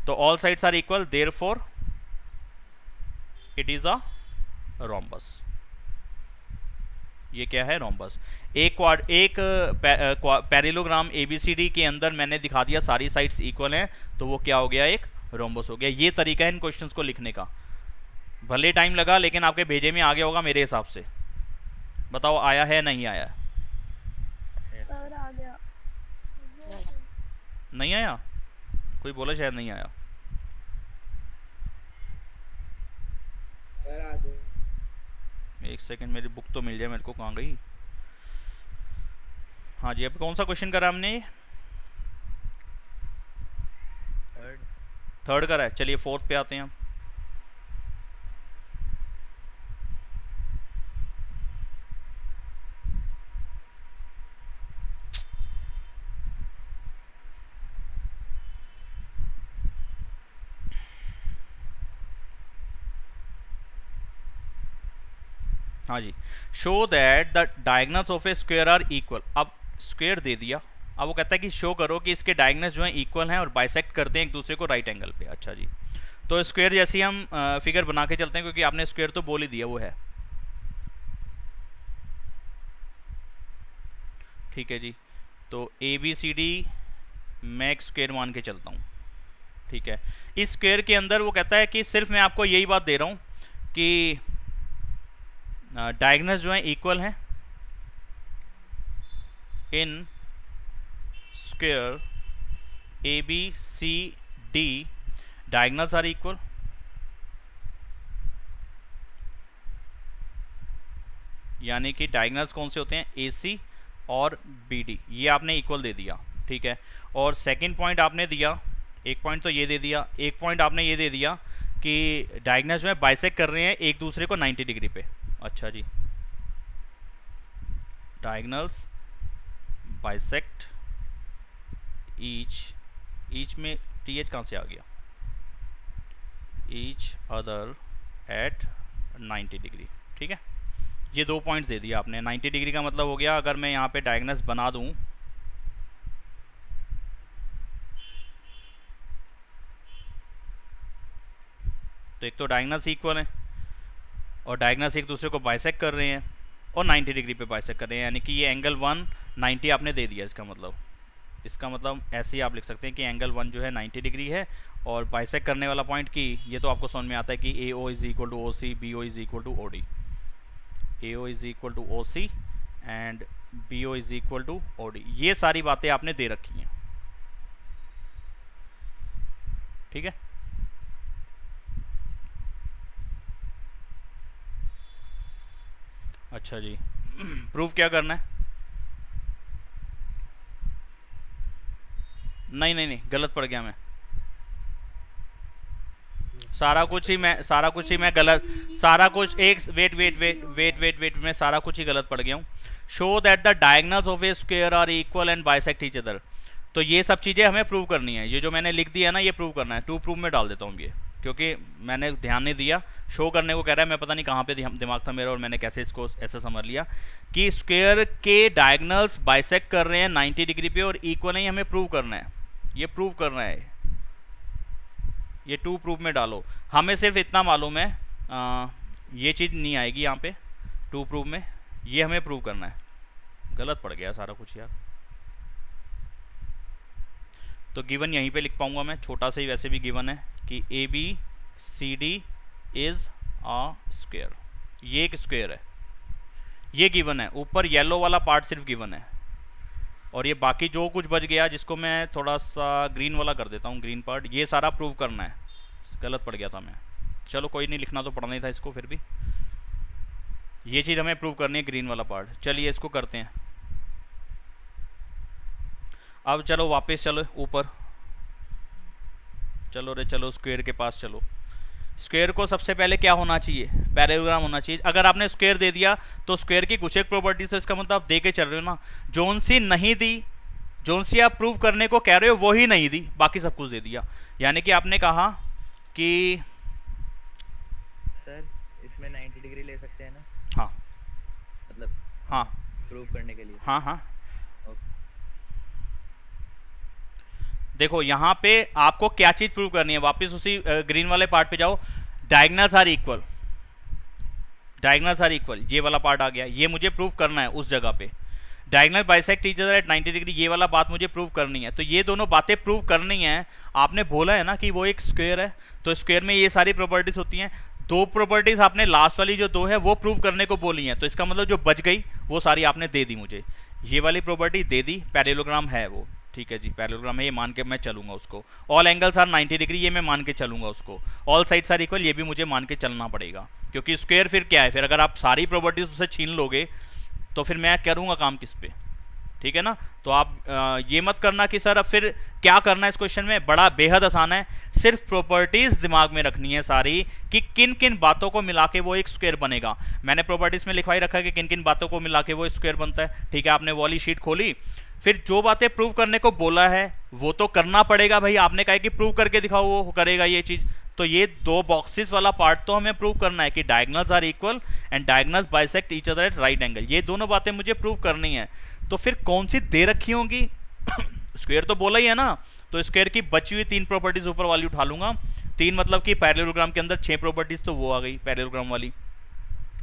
तो all sides are equal, therefore it is a rhombus. ये क्या है? रोम्बस। एक पैरेललोग्राम एबीसीडी के अंदर मैंने दिखा दिया सारी साइड्स इक्वल हैं, तो वो क्या हो गया? एक रोम्बस हो गया। ये तरीका है इन क्वेश्चंस को लिखने का। भले टाइम लगा लेकिन आपके भेजे में आ गया होगा मेरे हिसाब से। बताओ आया है नहीं आया? सर आ गया। नहीं आया? कोई बोला शायद नहीं आया। एक सेकंड, मेरी बुक तो मिल जाए मेरे को, कहाँ गई? हाँ जी, अब कौन सा क्वेश्चन करा हमने? थर्ड करा है। चलिए फोर्थ पे आते हैं हम। हाँ जी, show that the diagonals of a square are equal. अब स्क्वायर दे दिया, अब वो कहता है कि शो करो कि इसके डायगोनल्स जो हैं इक्वल हैं और बाइसेक्ट करते हैं एक दूसरे को राइट एंगल पे। अच्छा जी, तो स्क्वायर जैसी हम फिगर बना के चलते हैं क्योंकि आपने स्क्वायर तो बोल ही दिया, वो है, ठीक है जी। तो ए बी सी डी मैं एक स्क्वायर मान के चलता हूँ, ठीक है। इस स्क्वायर के अंदर वो कहता है कि सिर्फ मैं आपको यही बात दे रहा हूँ कि डायगोनल्स जो हैं इक्वल हैं in square A B C D, diagonals are equal, यानी कि डायगोनल्स कौन से होते हैं? ए सी और बी डी, ये आपने इक्वल दे दिया, ठीक है। और सेकंड पॉइंट आपने दिया, एक पॉइंट तो ये दे दिया, एक पॉइंट आपने ये दे दिया कि डायगोनल्स जो है बाइसेक्ट कर रहे हैं एक दूसरे को 90 डिग्री पे। अच्छा जी, डायगोनल्स बाइसेक्ट ईच में टी एच कहाँ से आ गया? ईच अदर एट 90 डिग्री, ठीक है। ये 2 पॉइंट्स दे दिया आपने। 90 डिग्री का मतलब हो गया अगर मैं यहाँ पे डायगोनल्स बना दूं, तो एक तो डायगोनल्स इक्वल है और डायगोनल्स एक दूसरे को बाइसेक्ट कर रहे हैं और 90 डिग्री पे बाइसेक्ट कर रहे हैं, यानी कि ये एंगल 1 90 आपने दे दिया। इसका मतलब ऐसे ही आप लिख सकते हैं कि एंगल 1 जो है 90 डिग्री है और बाइसेक्ट करने वाला पॉइंट की ये तो आपको समझ में आता है कि A O is equal to O C, B O is equal to O D, A O is equal to O C and B O is equal to O D. ये सारी बातें आपने दे रखी हैं, ठीक है। अच्छा जी प्रूफ क्या करना है? नहीं गलत पड़ गया मैं, सारा कुछ ही मैं गलत, सारा कुछ एक वेट मैं सारा कुछ ही गलत पड़ गया हूँ। Show that the diagonals of a square are equal and bisect each other. तो ये सब चीज़ें हमें प्रूव करनी है, ये जो मैंने लिख दिया है ना ये प्रूव करना है। टू प्रूव में डाल देता हूँ ये, क्योंकि मैंने ध्यान नहीं दिया, शो करने को कह रहा है, मैं पता नहीं कहाँ पे दिमाग था मेरा और मैंने कैसे इसको ऐसे समझ लिया कि स्क्वायर के डायगोनल्स बाइसेक्ट कर रहे हैं 90 डिग्री पे और इक्वल है, हमें प्रूव करना है, ये प्रूव करना है। ये टू प्रूफ में डालो, हमें सिर्फ इतना मालूम है, ये चीज़ नहीं आएगी यहाँ पे टू प्रूफ में, ये हमें प्रूव करना है। गलत पड़ गया सारा कुछ यार। तो गिवन यहीं पे लिख पाऊंगा मैं, छोटा सा ही वैसे भी गिवन है कि A B C D is a square, ये एक स्क्वायर है, ये गिवन है। ऊपर येलो वाला पार्ट सिर्फ गिवन है और ये बाकी जो कुछ बच गया जिसको मैं थोड़ा सा ग्रीन वाला कर देता हूँ, ग्रीन पार्ट, ये सारा प्रूव करना है। गलत पड़ गया था मैं, चलो कोई नहीं, लिखना तो पड़ना ही था इसको, फिर भी ये चीज़ हमें प्रूव करनी है, ग्रीन वाला पार्ट। चलिए इसको करते हैं। अब चलो वापस चलो ऊपर, चलो रे चलो स्क्वायर के पास चलो। स्क्वायर को सबसे पहले क्या होना चाहिए? पैरेललोग्राम होना चाहिए। अगर आपने स्क्वायर दे दिया तो स्क्वायर की कुछ एक प्रॉपर्टीज, तो इसका मतलब आप दे के चल रहे हो ना, जोन सी नहीं दी, जोन सी आप प्रूव करने को कह रहे हो वो ही नहीं दी, बाकी सब कुछ दे दिया। यानी कि आपने कहा कि सर इसमें 90 डिग्री ले सकते हैं ना? हाँ मतलब हाँ प्रूव करने के लिए। हाँ हाँ देखो यहाँ पे आपको क्या चीज प्रूव करनी है, वापस उसी ग्रीन वाले पार्ट पे जाओ। Diagonals are equal, diagonals are equal, ये वाला पार्ट आ गया, ये मुझे प्रूव करना है उस जगह पे। Diagonal bisect each other at 90 degree, ये वाला बात मुझे प्रूव करनी है। तो ये दोनों बातें प्रूव करनी है। आपने बोला है ना कि वो एक स्क्वायर है, तो स्क्वायर में ये सारी प्रॉपर्टीज होती हैं। दो प्रॉपर्टीज आपने लास्ट वाली जो दो है वो प्रूव करने को बोली हैं, तो इसका मतलब जो बच गई वो सारी आपने दे दी मुझे। ये वाली प्रॉपर्टी दे दी, पैरेललोग्राम है वो, ठीक है जी, पैरेललोग्राम है, ये मान के मैं चलूंगा उसको। ऑल एंगल्स आर 90 डिग्री, ये मैं मान के चलूंगा उसको। ऑल साइड्स आर इक्वल, ये भी मुझे मान के चलना पड़ेगा, क्योंकि स्क्वायर फिर क्या है, फिर अगर आप सारी प्रॉपर्टीज उसे छीन लोगे तो फिर मैं करूंगा काम किस पे, ठीक है ना। तो आप ये मत करना कि सर अब फिर क्या करना है इस क्वेश्चन में, बड़ा बेहद आसान है। सिर्फ प्रॉपर्टीज दिमाग में रखनी है सारी कि किन किन बातों को मिला के वो एक स्क्वायर बनेगा। मैंने प्रॉपर्टीज में लिखवाई रखा है कि किन किन बातों को मिला के वो स्क्वायर बनता है, ठीक है। आपने वो वाली शीट खोली, फिर जो बातें प्रूव करने को बोला है वो तो करना पड़ेगा भाई। आपने कहा कि प्रूव करके दिखाओ, वो करेगा ये चीज। तो ये दो बॉक्सेस वाला पार्ट तो हमें प्रूव करना है कि diagonals are equal and diagonals bisect each other at right angle, ये दोनों बातें मुझे प्रूव करनी है। तो फिर कौन सी दे रखी होंगी? स्क्वायर तो बोला ही है ना, तो स्क्वायर की बची हुई 3 प्रॉपर्टीज ऊपर वाली उठा लूंगा। 3 मतलब कि पैरेललोग्राम के अंदर 6 प्रॉपर्टीज, तो वो आ गई पैरेललोग्राम वाली।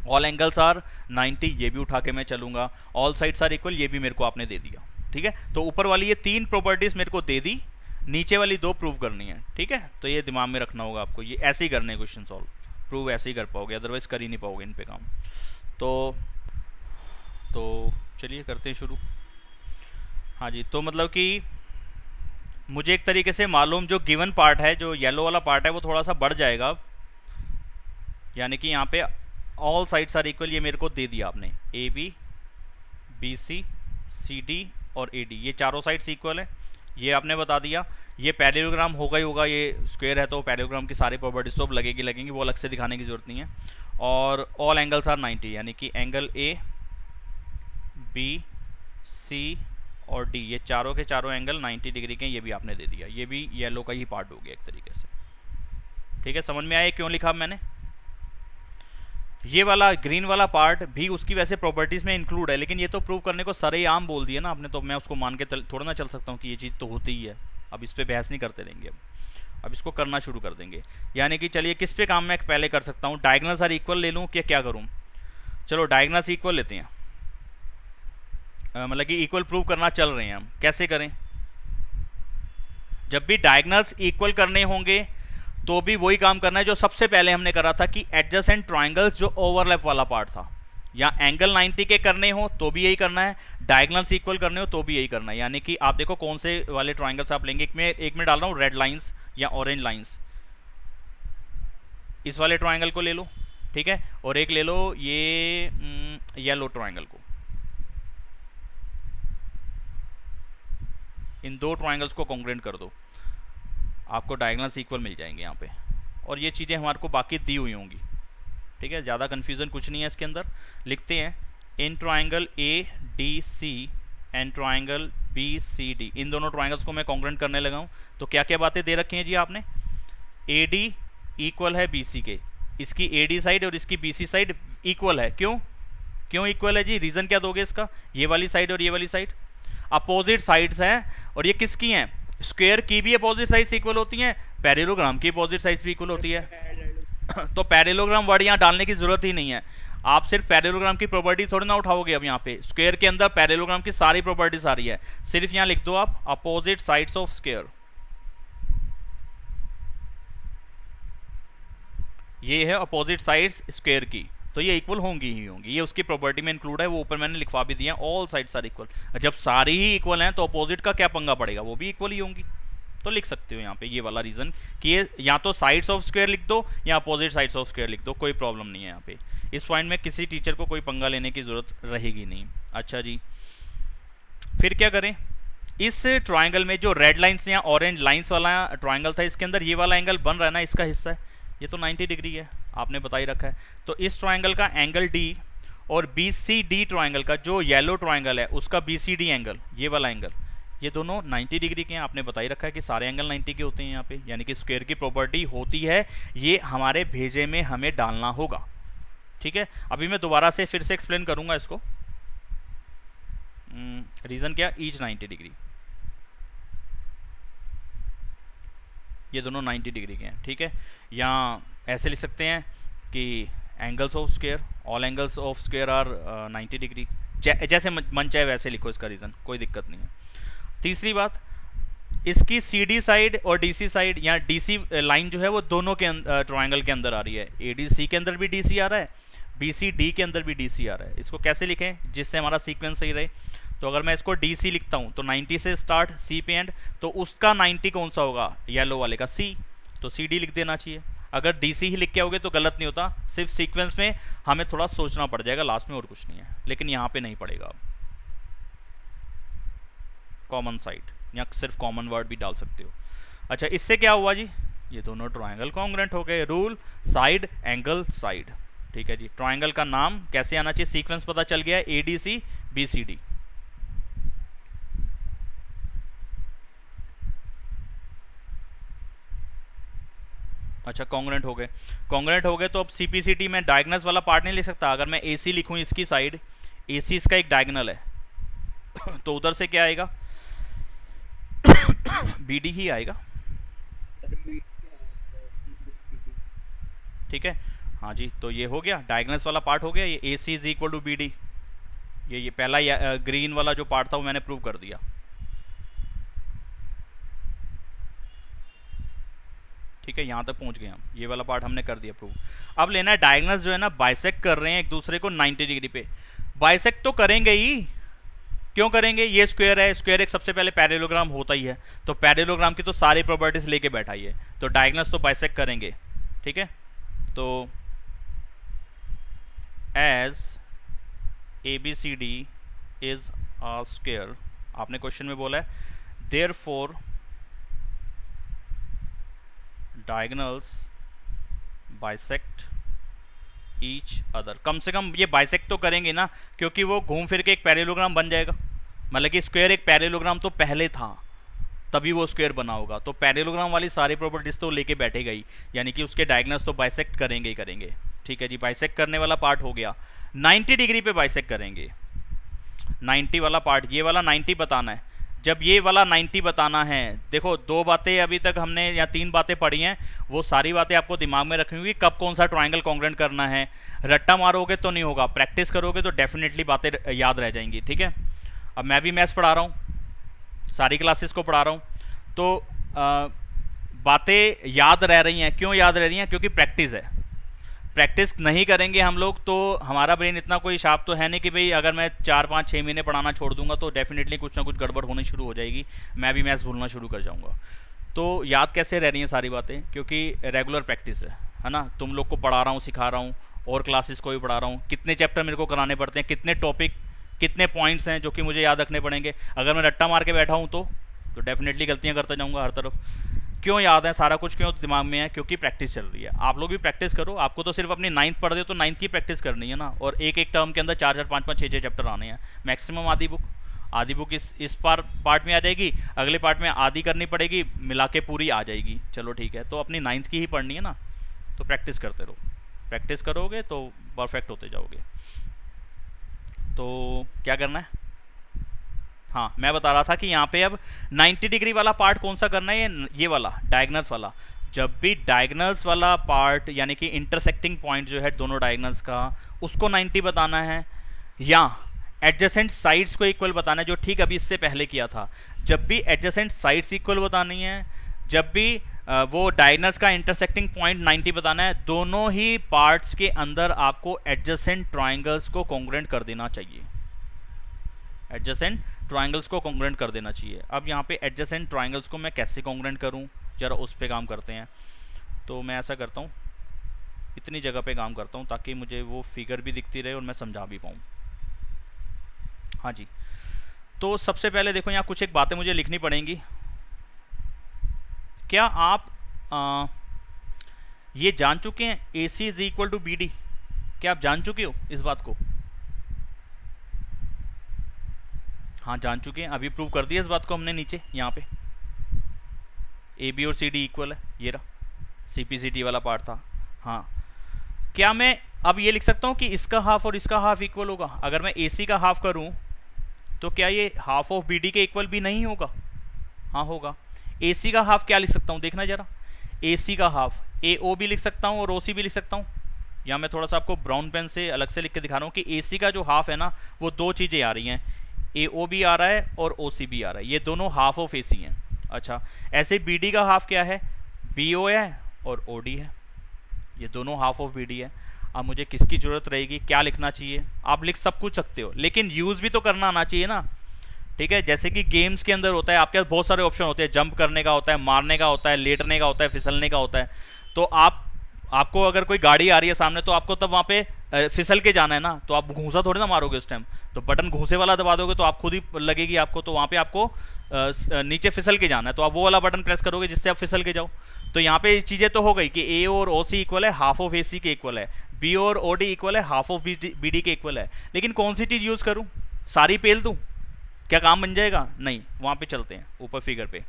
ऑल एंगल्स आर 90, ये भी उठा के मैं चलूंगा। ऑल साइड्स आर इक्वल, ये भी मेरे को आपने दे दिया, ठीक है। तो ऊपर वाली ये 3 प्रॉपर्टीज मेरे को दे दी, नीचे वाली 2 प्रूव करनी है, ठीक है। तो ये दिमाग में रखना होगा आपको, ये ऐसे ही करने क्वेश्चन सॉल्व, प्रूव ऐसे ही कर पाओगे, अदरवाइज कर ही नहीं पाओगे इन पे काम। तो चलिए करते हैं शुरू। हाँ जी, तो मतलब कि मुझे एक तरीके से मालूम जो गिवन पार्ट है, जो येलो वाला पार्ट है, वो थोड़ा सा बढ़ जाएगा। यानी कि यहाँ पे ऑल साइड्स आर इक्वल, ये मेरे को दे दिया आपने, A B B C C D और ए डी, ये चारों साइड्स इक्वल है, ये आपने बता दिया। ये पैरेललोग्राम होगा ही होगा, ये स्क्वायर है तो पैरेललोग्राम की सारी प्रॉपर्टीज तो लगेंगी, वो अलग से दिखाने की जरूरत नहीं है। और ऑल एंगल्स आर 90, यानी कि एंगल ए बी सी और डी, ये चारों के चारों एंगल 90 डिग्री के, ये भी आपने दे दिया। ये भी येलो का ही पार्ट हो गया एक तरीके से, ठीक है। समझ में आया क्यों लिखा मैंने? ये वाला ग्रीन वाला पार्ट भी उसकी वैसे प्रॉपर्टीज में इंक्लूड है, लेकिन ये तो प्रूव करने को सरेआम बोल दिया ना आपने, तो मैं उसको मान के थोड़ा ना चल सकता हूँ कि ये चीज़ तो होती ही है। अब इस पर बहस नहीं करते रहेंगे अब। अब इसको करना शुरू कर देंगे। यानी कि चलिए किस पे काम मैं पहले कर सकता हूँ, डायगोनल्स आर इक्वल ले लूँ कि क्या करूँ? चलो डायगोनल्स इक्वल लेते हैं, मतलब कि इक्वल प्रूव करना चल रहे हैं हम। कैसे करें? जब भी डायगोनल्स इक्वल करने होंगे तो भी वही काम करना है जो सबसे पहले हमने करा था कि एडजेसेंट ट्राइंगल्स जो ओवरलैप वाला पार्ट था, या एंगल 90 के करने हो तो भी यही करना है, डायगोनल्स इक्वल करने हो तो भी यही करना है। यानी कि आप देखो कौन से वाले ट्राइंगल्स आप लेंगे। एक में डाल रहा हूँ रेड लाइंस या ऑरेंज लाइंस, इस वाले ट्राइंगल को ले लो, ठीक है, और एक ले लो ये येलो ट्राइंगल को। इन दो ट्राइंगल्स को कॉन्ग्रुएंट कर दो, आपको डायगोनल्स इक्वल मिल जाएंगे यहाँ पे, और ये चीज़ें हमारे को बाकी दी हुई होंगी, ठीक है। ज़्यादा कन्फ्यूज़न कुछ नहीं है इसके अंदर। लिखते हैं in triangle A D C and triangle B C D, इन दोनों ट्राइंगल्स को मैं कॉन्ग्रुएंट करने लगा हूँ। तो क्या क्या बातें दे रखी हैं जी आपने? ए डी इक्वल है बी सी के, इसकी ए डी साइड और इसकी बी सी साइड इक्वल है। क्यों इक्वल है जी? रीज़न क्या दोगे इसका? ये वाली साइड और ये वाली साइड अपोजिट साइड्स हैं, और ये किसकी हैं? स्क्वायर की भी अपोजिट साइड्स इक्वल होती हैं, पैरेललोग्राम की अपोजिट साइड्स भी इक्वल होती है। तो पैरेललोग्राम वर्ड यहाँ डालने की जरूरत ही नहीं है, आप सिर्फ पैरेललोग्राम की प्रॉपर्टी थोड़ी ना उठाओगे। अब यहाँ पे स्क्वायर के अंदर पैरेललोग्राम की सारी प्रॉपर्टीज आ रही है, सिर्फ यहाँ लिख दो आप अपोजिट साइड्स ऑफ स्क्वायर। ये है अपोजिट साइड्स स्क्वायर की, तो ये इक्वल होंगी ही होंगी, ये उसकी प्रॉपर्टी में इंक्लूड है। वो ऊपर मैंने लिखवा भी दिया, ऑल साइड्स आर इक्वल। जब सारी ही इक्वल हैं तो अपोजिट का क्या पंगा पड़ेगा, वो भी इक्वल ही होंगी। तो लिख सकते हो यहाँ पे ये वाला रीजन कि ये या तो साइड्स ऑफ स्क्वायर लिख दो या अपोजिट साइड्स ऑफ स्क्वायर लिख दो, कोई प्रॉब्लम नहीं है यहाँ पे। इस पॉइंट में किसी टीचर को कोई पंगा लेने की जरूरत रहेगी नहीं। अच्छा जी, फिर क्या करें? इस ट्राइंगल में जो रेड लाइन्स या ऑरेंज लाइन्स वाला ट्राइंगल था, इसके अंदर ये वाला एंगल बन रहा है ना, इसका हिस्सा है, ये तो 90 डिग्री है, आपने बता ही रखा है। तो इस ट्राइंगल का एंगल डी और बी सी डी ट्राइंगल का जो येलो ट्राइंगल है उसका बी सी डी एंगल, ये वाला एंगल, ये दोनों 90 डिग्री के हैं। आपने बता ही रखा है कि सारे एंगल 90 के होते हैं यहाँ पे, यानी कि स्क्वायर की प्रॉपर्टी होती है, ये हमारे भेजे में हमें डालना होगा, ठीक है। अभी मैं दोबारा से फिर से एक्सप्लेन करूंगा इसको। रीजन क्या? ईच 90 डिग्री, ये दोनों 90 डिग्री के हैं, ठीक है। या ऐसे लिख सकते हैं कि angles of square, all angles of square are 90 degree, जैसे मन चाहे वैसे लिखो इसका रीज़न, कोई दिक्कत नहीं है। तीसरी बात, इसकी सी डी साइड और डी सी साइड या डी सी लाइन जो है वो दोनों के ट्राइंगल के अंदर आ रही है। ए डी सी के अंदर भी डी सी आ रहा है, बी सी डी के अंदर भी डी सी आ रहा है। इसको कैसे लिखें जिससे हमारा सीक्वेंस सही रहे? तो अगर मैं इसको डी सी लिखता हूँ तो 90 से स्टार्ट, सी पे एंड, तो उसका 90 कौन सा होगा? येलो वाले का सी, तो सी डी लिख देना चाहिए। अगर डी सी ही लिख के आओगे तो गलत नहीं होता, सिर्फ सीक्वेंस में हमें थोड़ा सोचना पड़ जाएगा लास्ट में, और कुछ नहीं है, लेकिन यहाँ पे नहीं पड़ेगा। कॉमन साइड या सिर्फ कॉमन वर्ड भी डाल सकते हो। अच्छा, इससे क्या हुआ जी? ये दोनों ट्राइंगल कॉन्ग्रुएंट हो गए। रूल साइड एंगल साइड, ठीक है जी। ट्राइंगल का नाम कैसे आना चाहिए, सीक्वेंस पता चल गया, A D C B C D. अच्छा, कॉन्ग्रुएंट हो गए। कॉन्ग्रुएंट हो गए तो अब सीपीसीटी में डायगोनल्स वाला पार्ट नहीं लिख सकता। अगर मैं एसी लिखूं इसकी साइड, एसी इसका एक डायगोनल है तो उधर से क्या आएगा? बीडी ही आएगा, ठीक है। हाँ जी, तो ये हो गया, डायगोनल्स वाला पार्ट हो गया। ये A C is equal to B D, ये पहला ग्रीन वाला जो पार्ट था वो मैंने प्रूव कर दिया, ठीक है। यहाँ तक पहुँच गए हम, ये वाला पार्ट हमने कर दिया प्रूव। अब लेना है डायगोनल्स जो है ना बाइसेक्ट कर रहे हैं एक दूसरे को 90 डिग्री पे। बाइसेक्ट तो करेंगे ही, क्यों करेंगे? ये स्क्वायर है, स्क्वायर एक सबसे पहले पैरेललोग्राम होता ही है, तो पैरेललोग्राम की तो सारी प्रॉपर्टीज लेके बैठा ही है, तो डायगोनल्स तो बाइसेक्ट करेंगे, ठीक है। तो as A B C D is a square, आपने क्वेश्चन में बोला है therefore diagonals bisect each other. कम से कम ये बाइसेक्ट तो करेंगे ना, क्योंकि वो घूम फिर के एक पैरेललोग्राम बन जाएगा। मतलब कि स्क्वायर एक पैरेललोग्राम तो पहले था, तभी वो स्क्वायर बना होगा, तो पैरेललोग्राम वाली सारी प्रॉपर्टीज तो लेके बैठेगा ही, यानी कि उसके डायगोनल्स तो बाइसेक्ट करेंगे ही करेंगे, ठीक है जी। बाइसेक्ट करने वाला पार्ट हो गया, 90 डिग्री पे बाइसेक्ट करेंगे। 90 वाला पार्ट, ये वाला 90 बताना है। जब ये वाला 90 बताना है, देखो दो बातें अभी तक हमने या तीन बातें पढ़ी हैं, वो सारी बातें आपको दिमाग में रखनी होगी, कब कौन सा ट्रायंगल कॉन्ग्रुएंट करना है। रट्टा मारोगे तो नहीं होगा, प्रैक्टिस करोगे तो डेफिनेटली बातें याद रह जाएंगी, ठीक है। अब मैं भी मैथ्स पढ़ा रहा हूँ, सारी क्लासेस को पढ़ा रहा हूँ, तो बातें याद रह रही हैं। क्यों याद रह रही हैं? क्योंकि प्रैक्टिस है। प्रैक्टिस नहीं करेंगे हम लोग तो हमारा ब्रेन इतना कोई शार्प तो है नहीं कि भाई अगर मैं 4-5-6 महीने पढ़ाना छोड़ दूंगा तो डेफिनेटली कुछ ना कुछ गड़बड़ होनी शुरू हो जाएगी, मैं भी मैथ्स भूलना शुरू कर जाऊंगा। तो याद कैसे रह रही हैं सारी बातें? क्योंकि रेगुलर प्रैक्टिस है ना। तुम लोग को पढ़ा रहा हूँ, सिखा रहा हूँ, और क्लासेस को भी पढ़ा रहा हूँ। कितने चैप्टर मेरे को कराने पड़ते हैं, कितने टॉपिक, कितने पॉइंट्स हैं जो कि मुझे याद रखने पड़ेंगे। अगर मैं रट्टा मार के बैठा हूँ तो डेफिनेटली गलतियाँ करता जाऊँगा हर तरफ। क्यों याद है सारा कुछ, क्यों दिमाग में है? क्योंकि प्रैक्टिस चल रही है। आप लोग भी प्रैक्टिस करो। आपको तो सिर्फ अपनी 9th पढ़ दे तो 9th की प्रैक्टिस करनी है ना, और एक एक टर्म के अंदर 4-4, 5-5, 6-6 चैप्टर आने हैं मैक्सिमम। आधी बुक इस पार्ट में आ जाएगी, अगले पार्ट में आधी करनी पड़ेगी, मिला के पूरी आ जाएगी। चलो ठीक है, तो अपनी 9th की ही पढ़नी है ना, तो प्रैक्टिस करते रहो। प्रैक्टिस करोगे तो परफेक्ट होते जाओगे। तो क्या करना है? हाँ, मैं बता रहा था कि यहाँ पे अब 90 डिग्री वाला पार्ट कौन सा करना है, ये वाला डायगनल्स वाला। जब भी डायगनल्स वाला पार्ट यानी कि इंटरसेक्टिंग पॉइंट जो है दोनों डायगनल्स का, उसको 90 बताना है, या एडजेसेंट साइड्स को इक्वल बताना है, जो ठीक अभी इससे पहले किया था। जब भी एडजेसेंट साइड्स इक्वल बतानी है, जब भी वो डायगनल्स का इंटरसेक्टिंग पॉइंट 90 बताना है, दोनों ही पार्ट्स के अंदर आपको एडजेसेंट ट्राइंगल्स को कॉन्ग्रुएंट कर देना चाहिए। एडजेसेंट ट्राइंगल्स को कॉन्ग्रुएंट कर देना चाहिए। अब यहाँ पे एडजेसेंट ट्राइंगल्स को मैं कैसे कॉन्ग्रुएंट करूँ, जरा उस पे काम करते हैं। तो मैं ऐसा करता हूँ, इतनी जगह पे काम करता हूँ ताकि मुझे वो फिगर भी दिखती रहे और मैं समझा भी पाऊँ। हाँ जी, तो सबसे पहले देखो यहाँ कुछ एक बातें मुझे लिखनी पड़ेंगी। क्या आप ये जान चुके हैं AC is equal to BD? क्या आप जान चुके हो इस बात को? हाँ, जान चुके हैं। अभी प्रूव कर दिया इस बात को हमने नीचे यहाँ पे। AB और CD इक्वल है, ये रहा CPCT वाला पार्ट था। हाँ, क्या मैं अब ये लिख सकता हूँ कि इसका हाफ और इसका हाफ इक्वल होगा? अगर मैं AC का हाफ करूँ तो क्या ये हाफ ऑफ BD के इक्वल भी नहीं होगा? हाँ होगा। AC का हाफ क्या लिख सकता हूँ, देखना जरा। AC का हाफ AO भी लिख सकता हूँ और OC भी लिख सकता हूँ। यहाँ मैं थोड़ा सा आपको ब्राउन पेन से अलग से लिख के दिखा रहा हूँ कि AC का जो हाफ है ना, वो दो चीज़ें आ रही हैं, AO भी आ रहा है और OC भी आ रहा है, ये दोनों हाफ ऑफ AC हैं। अच्छा, ऐसे BD का हाफ क्या है? BO है और OD है, ये दोनों हाफ ऑफ BD है। अब मुझे किसकी जरूरत रहेगी, क्या लिखना चाहिए? आप लिख सब कुछ सकते हो, लेकिन यूज़ भी तो करना आना चाहिए ना, ठीक है। जैसे कि गेम्स के अंदर होता है, आपके पास बहुत सारे ऑप्शन होते हैं, जंप करने का होता है, मारने का होता है, लेटने का होता है, फिसलने का होता है। तो आपको अगर कोई गाड़ी आ रही है सामने तो आपको तब वहाँ पे फिसल के जाना है ना, तो आप घूंसा थोड़ी ना मारोगे उस टाइम। तो बटन घूंसे वाला दबा दोगे तो आप खुद ही लगेगी आपको, तो वहाँ पे आपको नीचे फिसल के जाना है, तो आप वो वाला बटन प्रेस करोगे जिससे आप फिसल के जाओ। तो यहाँ पे चीज़ें तो हो गई कि A और OC इक्वल है, हाफ ऑफ AC के इक्वल है, B और OD इक्वल है, हाफ ऑफ BD के इक्वल है। लेकिन कौन सी चीज़ यूज़ करूँ? सारी पेल दूँ? क्या काम बन जाएगा? नहीं। वहाँ पे चलते हैं ऊपर फिगर पे।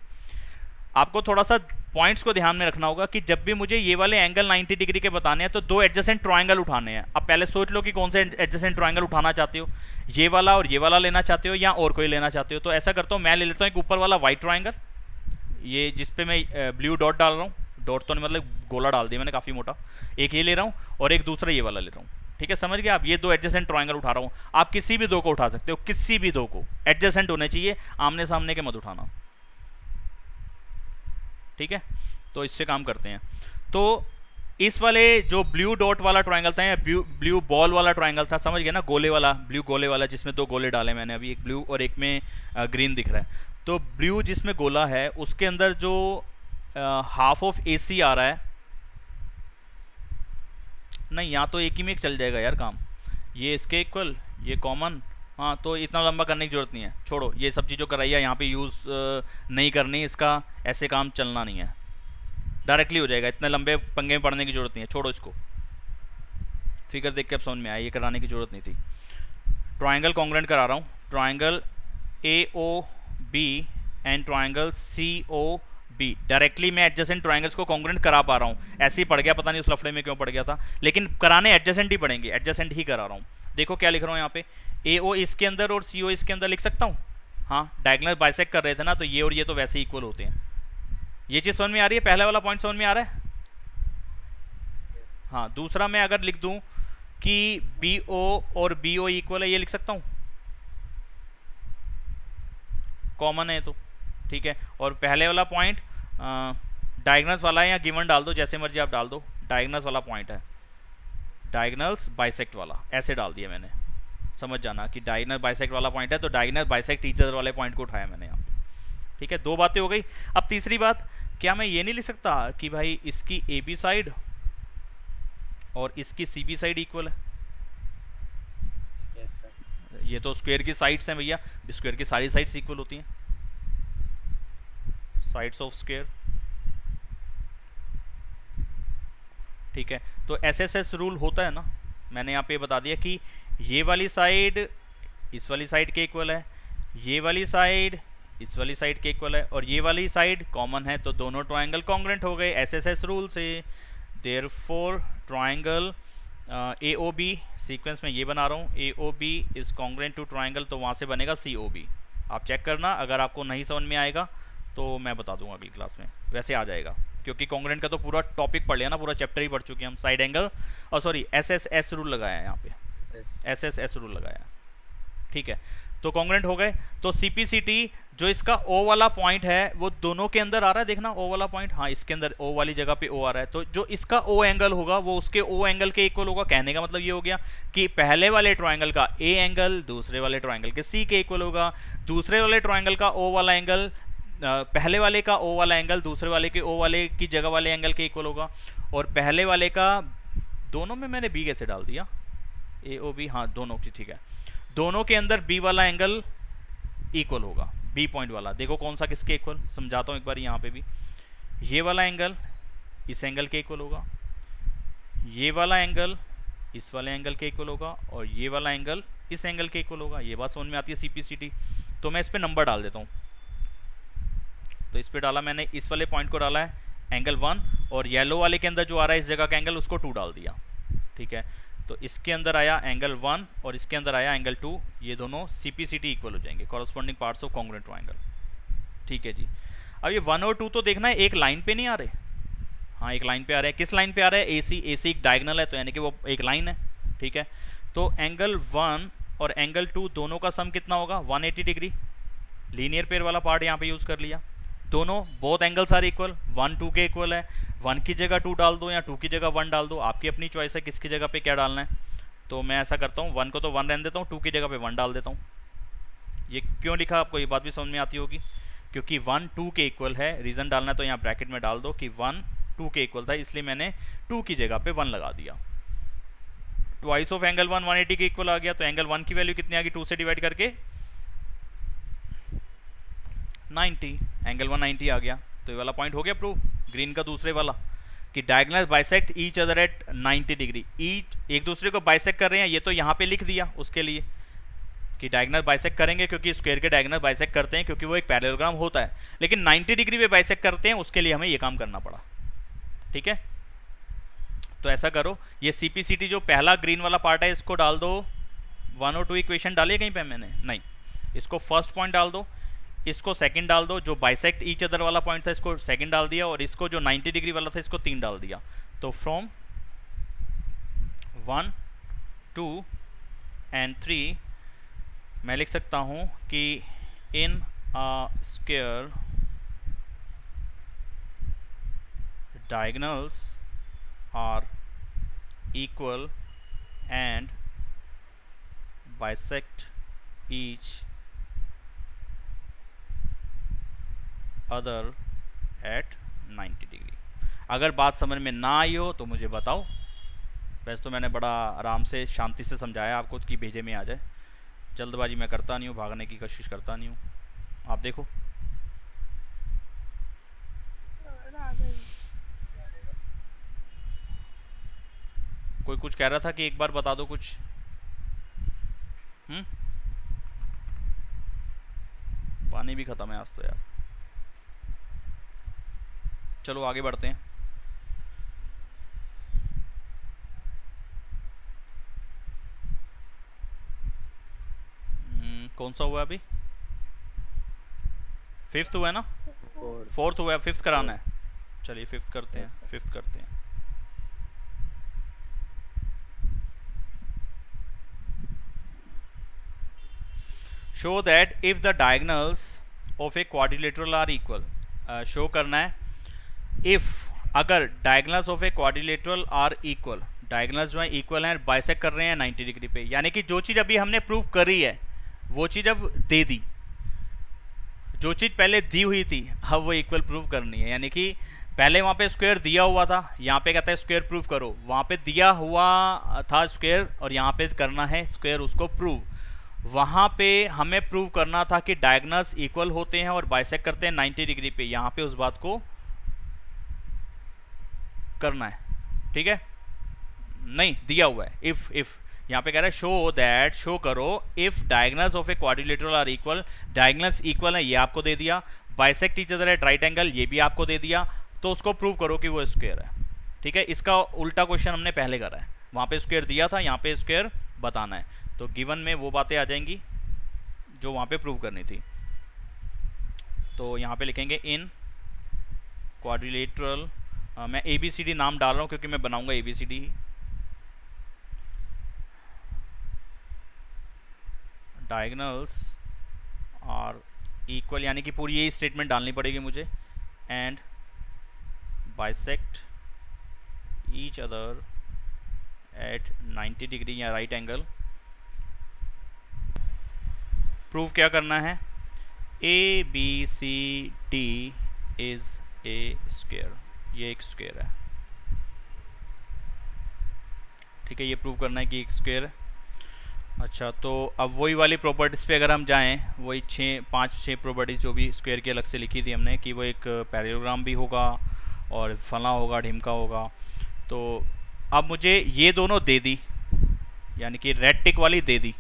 आपको थोड़ा सा पॉइंट्स को ध्यान में रखना होगा कि जब भी मुझे ये वाले एंगल 90 डिग्री के बताने हैं तो दो एडजेसेंट ट्रायंगल उठाने हैं। अब पहले सोच लो कि कौन से एडजेसेंट ट्रायंगल उठाना चाहते हो, ये वाला और ये वाला लेना चाहते हो या और कोई लेना चाहते हो। तो ऐसा करता हूँ, मैं ले लेता हूँ एक ऊपर वाला वाइट ट्रायंगल, ये जिसपे मैं ब्लू डॉट डाल रहा हूँ, डॉट तो नहीं मतलब गोला डाल दिया मैंने काफ़ी मोटा। एक ये ले रहा हूँ और एक दूसरा ये वाला ले रहा हूँ, ठीक है, समझ गया आप। ये दो एडजेसेंट ट्रायंगल उठा रहा हूँ। आप किसी भी दो को उठा सकते हो, किसी भी दो को, एडजेसेंट होने चाहिए, आमने सामने के मत उठाना, ठीक है। तो इससे काम करते हैं। तो इस वाले जो ब्लू डॉट वाला ट्रायंगल था या ब्लू बॉल वाला ट्रायंगल था, समझ गए ना, गोले वाला, ब्लू गोले वाला जिसमें दो गोले डाले मैंने अभी, एक ब्लू और एक में ग्रीन दिख रहा है। तो ब्लू जिसमें गोला है उसके अंदर जो हाफ ऑफ AC आ रहा है, नहीं यहाँ तो एक ही में चल जाएगा यार काम, ये इसके इक्वल, ये कॉमन। हाँ, तो इतना लंबा करने की जरूरत नहीं है, छोड़ो ये सब चीज़ जो कराई है यहाँ पे यूज़ नहीं करनी, इसका ऐसे काम चलना नहीं है, डायरेक्टली हो जाएगा, इतने लंबे पंगे में पड़ने की जरूरत नहीं है, छोड़ो इसको। फिगर देख के अब समझ में आया, ये कराने की जरूरत नहीं थी। ट्रायंगल कॉन्ग्रुएंट करा रहा हूँ, triangle AOB and triangle COB, directly मैं एडजेसेंट ट्रायंगल्स को कॉन्ग्रुएंट करा पा रहा हूँ। ऐसे ही पड़ गया, पता नहीं उस लफड़े में क्यों पड़ गया था, लेकिन कराने एडजेसेंट ही पड़ेंगे, एडजेसेंट ही करा रहा हूँ। देखो क्या लिख रहा हूँ यहाँ पे, AO इसके अंदर और CO इसके अंदर लिख सकता हूँ। हाँ डायगोनल बाइसेक्ट कर रहे थे ना, तो ये और ये तो वैसे इक्वल होते हैं। ये चीज़ समझ में आ रही है? पहला वाला पॉइंट समझ में आ रहा है? हाँ दूसरा मैं अगर लिख दूं कि बी ओ और बी ओ इक्वल है, ये लिख सकता हूँ, कॉमन है तो ठीक है। और पहले वाला पॉइंट डायगोनल्स वाला है, या गिवन डाल दो जैसे मर्जी आप डाल दो, डायगोनल्स वाला पॉइंट है, डायगोनल्स बाइसेक्ट वाला ऐसे डाल दिया मैंने। समझ जाना कि डायगोनल बाइसेक्ट वाला पॉइंट है, तो डायगोनल बाइसेक्ट ईच अदर वाले पॉइंट को उठाया मैंने यहाँ पे। ठीक है, दो बातें हो गई। अब तीसरी बात, क्या मैं ये नहीं लिख सकता कि भाई इसकी ए बी साइड और इसकी सी बी साइड इक्वल है? Yes sir. ये तो स्क्वायर की साइड्स हैं भैया, स्क्वायर की सारी साइड्स इक्वल होती हैं, साइड्स ऑफ स्क्वायर। ठीक है, तो एसएसएस रूल होता है ना, मैंने यहाँ पे बता दिया कि ये वाली साइड इस वाली साइड के इक्वल है, ये वाली साइड इस वाली साइड के इक्वल है, और ये वाली साइड कॉमन है, तो दोनों ट्रायंगल कॉन्ग्रुएंट हो गए एसएसएस रूल से। Therefore triangle A O B, sequence में ये बना रहा हूँ, A O B is congruent to triangle, तो वहाँ से बनेगा सी ओ बी। आप चेक करना, अगर आपको नहीं समझ में आएगा तो मैं बता दूंगा अगली क्लास में, वैसे आ जाएगा, क्योंकि कॉन्ग्रुएंट का तो पूरा टॉपिक पढ़ लिया ना, पूरा चैप्टर ही पढ़ चुके हैं हम। साइड एंगल और sorry S S S rule लगाया है यहाँ पे, एस एस एस रूल लगाया। ठीक है, तो कॉन्ग्रुएंट हो गए। तो सीपीसीटी जो इसका ओ वाला पॉइंट है वो दोनों के अंदर आ रहा है, देखना ओ वाला पॉइंट, हाँ इसके अंदर ओ वाली जगह पे ओ आ रहा है, तो जो इसका ओ एंगल होगा वो उसके ओ एंगल के इक्वल होगा। कहने का मतलब ये हो गया कि पहले वाले ट्रायंगल का ए एंगल दूसरे वाले ट्रायंगल के सी के इक्वल होगा, दूसरे वाले ट्रायंगल का ओ वाला एंगल पहले वाले का ओ वाला एंगल दूसरे वाले के ओ वाले की जगह वाले एंगल के इक्वल होगा, और पहले वाले का, दोनों में मैंने बी कैसे डाल दिया, ए ओ बी, हाँ दोनों की, ठीक है, दोनों के अंदर बी वाला एंगल इक्वल होगा, बी पॉइंट वाला। देखो कौन सा किसके इक्वल, समझाता हूँ एक बार यहाँ पे भी। ये वाला एंगल इस एंगल के इक्वल होगा, ये वाला एंगल इस वाले एंगल के इक्वल होगा, और ये वाला एंगल इस एंगल के इक्वल होगा। ये बात समझ में आती है सीपीसीटी? तो मैं इस पे नंबर डाल देता हूँ, तो इस पे डाला मैंने, इस वाले पॉइंट को डाला है एंगल 1, और येलो वाले के अंदर जो आ रहा है इस जगह का एंगल उसको 2 डाल दिया। ठीक है, तो इसके अंदर आया एंगल 1 और इसके अंदर आया एंगल 2, ये दोनों सीपीसीटी इक्वल हो जाएंगे, corresponding parts of congruent triangle. ठीक है जी, अब ये 1 और 2 तो देखना है एक लाइन पे नहीं आ रहे, हाँ एक लाइन पे आ रहे हैं। किस लाइन पे आ रहे हैं? एसी, एसी एक डायगोनल है, तो यानी कि वो एक लाइन है। ठीक है, तो एंगल 1 और एंगल 2 दोनों का सम कितना होगा? 180 डिग्री। लीनियर पेयर वाला पार्ट यहाँ पे यूज कर लिया। दोनों बोथ एंगल्स आर इक्वल, 1 2 के इक्वल है, 1 की जगह 2 डाल दो या 2 की जगह 1 डाल दो, आपकी अपनी चॉइस है किसकी जगह पे क्या डालना है। तो मैं ऐसा करता हूँ, 1 को तो 1 रहने देता हूँ, 2 की जगह पे 1 डाल देता हूँ। ये क्यों लिखा आपको ये बात भी समझ में आती होगी, क्योंकि 1 2 के इक्वल है, रीज़न डालना है तो यहाँ ब्रैकेट में डाल दो कि 1 2 के इक्वल था, इसलिए मैंने 2 की जगह पे 1 लगा दिया। ट्वाइस ऑफ एंगल 1 180 के इक्वल आ गया, तो एंगल 1 की वैल्यू कितनी आ गई? 2 से डिवाइड करके 90, एंगल 190 आ गया। तो ये वाला पॉइंट हो गया प्रूव, ग्रीन का दूसरे वाला, कि diagonal bisect each other at 90 degree. Each एक दूसरे को बाइसेक्ट कर रहे हैं, ये तो यहाँ पे लिख दिया उसके लिए कि डायगोनल बाइसेक्ट करेंगे, क्योंकि स्क्वायर के डायगोनल बाइसेक्ट करते हैं क्योंकि वो एक पैरेललोग्राम होता है, लेकिन 90 डिग्री पे बाइसेक्ट करते हैं, उसके लिए हमें ये काम करना पड़ा। ठीक है, तो ऐसा करो, ये सीपीसीटी जो पहला ग्रीन वाला पार्ट है इसको डाल दो, 1 और 2 इक्वेशन डालिए कहीं पे मैंने नहीं, इसको फर्स्ट पॉइंट डाल दो, इसको सेकंड डाल दो, जो बाइसेक्ट ईच अदर वाला पॉइंट था इसको सेकंड डाल दिया, और इसको जो 90 डिग्री वाला था इसको 3 डाल दिया। तो फ्रॉम 1 2 एंड 3 मैं लिख सकता हूं कि in a square diagonals are equal and bisect each other at 90 degree. अगर बात समझ में ना आई हो तो मुझे बताओ, वैसे तो मैंने बड़ा आराम से शांति से समझाया आपको कि भेजे में आ जाए, जल्दबाजी मैं करता नहीं हूँ, भागने की कोशिश करता नहीं हूँ। आप देखो सर आ गई। कोई कुछ कह रहा था कि एक बार बता दो कुछ। पानी भी खत्म है आज तो यार। चलो आगे बढ़ते हैं। कौन सा हुआ अभी? फिफ्थ हुआ है ना, फोर्थ। फोर्थ हुआ है, फिफ्थ कराना है। चलिए फिफ्थ करते हैं, फिफ्थ करते हैं। Show that if the diagonals of a quadrilateral are equal, show करना है इफ अगर diagonals of a quadrilateral are equal, diagonals जो है इक्वल हैं, बाइसेक्ट कर रहे हैं 90 डिग्री पे, यानी कि जो चीज़ अभी हमने प्रूव करी है वो चीज़ अब दे दी, जो चीज़ पहले दी हुई थी अब वो इक्वल प्रूव करनी है। यानी कि पहले वहाँ पे स्क्वायर दिया हुआ था, यहाँ पे कहता है स्क्वायर प्रूव करो, वहाँ पे दिया हुआ था स्क्वायर और यहाँ पे करना है स्क्वायर उसको प्रूव। वहाँ पे हमें प्रूव करना था कि डायगोनल्स इक्वल होते हैं और बाइसेक्ट करते हैं 90 डिग्री पे, यहाँ पे उस बात को करना है, ठीक है। नहीं दिया हुआ है इफ यहाँ पे कह रहा है शो दैट, शो करो if diagonals of a quadrilateral are equal, diagonals equal है ये आपको दे दिया, bisect each other at right angle ये भी आपको दे दिया, तो उसको प्रूव करो कि वो स्क्वायर है, ठीक है। इसका उल्टा क्वेश्चन हमने पहले करा है, वहाँ पे स्क्वायर दिया था, यहाँ पे स्क्वायर बताना है, तो गिवन में वो बातें आ जाएंगी जो वहाँ पे प्रूव करनी थी। तो यहाँ पे लिखेंगे इन क्वाड्रिलेटरल, मैं ABCD नाम डाल रहा हूँ क्योंकि मैं बनाऊंगा ABCD ही। डायगोनल्स आर इक्वल, यानी कि पूरी यही स्टेटमेंट डालनी पड़ेगी मुझे, and bisect each other at 90 degree या राइट एंगल। प्रूव क्या करना है, ABCD इज ए स्क्वायर, ये एक स्क्वायर है, ठीक है, ये प्रूव करना है कि एक स्क्वायर है। अच्छा, तो अब वही वाली प्रॉपर्टीज़ पे अगर हम जाएं, वही 5-6 प्रॉपर्टीज जो भी स्क्वायर की अलग से लिखी थी हमने कि वो एक पैरेललोग्राम भी होगा और फला होगा, ढिमका होगा, तो अब मुझे ये दोनों दे दी, यानी कि रेड टिक वाली दे दी,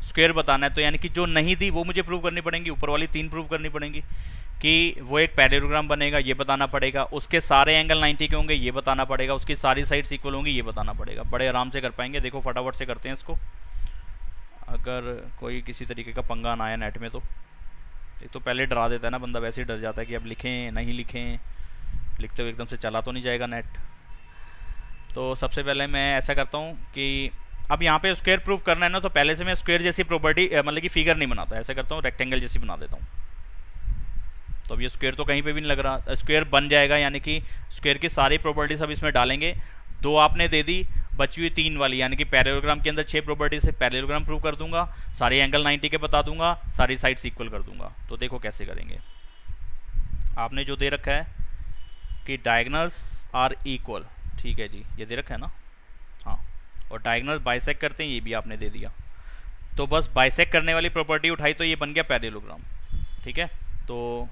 स्क्वायर बताना है, तो यानी कि जो नहीं दी वो मुझे प्रूव करनी पड़ेंगी, ऊपर वाली 3 प्रूव करनी पड़ेंगी कि वो एक पैरेललोग्राम बनेगा, ये बताना पड़ेगा, उसके सारे एंगल 90 के होंगे ये बताना पड़ेगा, उसकी सारी साइड्स इक्वल होंगी ये बताना पड़ेगा। बड़े आराम से कर पाएंगे, देखो फटाफट से करते हैं इसको, अगर कोई किसी तरीके का पंगा ना आया नेट में। तो एक तो पहले डरा देता है ना बंदा, वैसे ही डर जाता है कि अब लिखें नहीं लिखें, लिखते हुए एकदम से चला तो नहीं जाएगा नेट। तो सबसे पहले मैं ऐसा करता हूँ कि अब यहाँ पे स्क्वायर प्रूफ करना है ना, तो पहले से मैं स्क्वायर जैसी प्रॉपर्टी मतलब कि फिगर नहीं बनाता, ऐसा करता हूँ रेक्टेंगल जैसी बना देता हूँ। तो अब ये स्क्वायर तो कहीं पे भी नहीं लग रहा, स्क्वायर बन जाएगा, यानी कि स्क्वायर की सारी प्रॉपर्टीज अब इसमें डालेंगे। 2 आपने दे दी, बची हुई 3 वाली, यानी कि पैरेललोग्राम के अंदर 6 प्रॉपर्टी से पैरेललोग्राम प्रूव कर दूंगा, सारे एंगल 90 के बता दूंगा, सारी साइड्स इक्वल कर दूंगा। तो देखो कैसे करेंगे, आपने जो दे रखा है कि डायगोनल्स आर इक्वल, ठीक है जी, ये दे रखा है ना, हाँ, और डायगोनल बाइसेक्ट करते हैं ये भी आपने दे दिया, तो बस बाइसेक्ट करने वाली प्रॉपर्टी उठाई तो ये बन गया पैरेललोग्राम, ठीक है। तो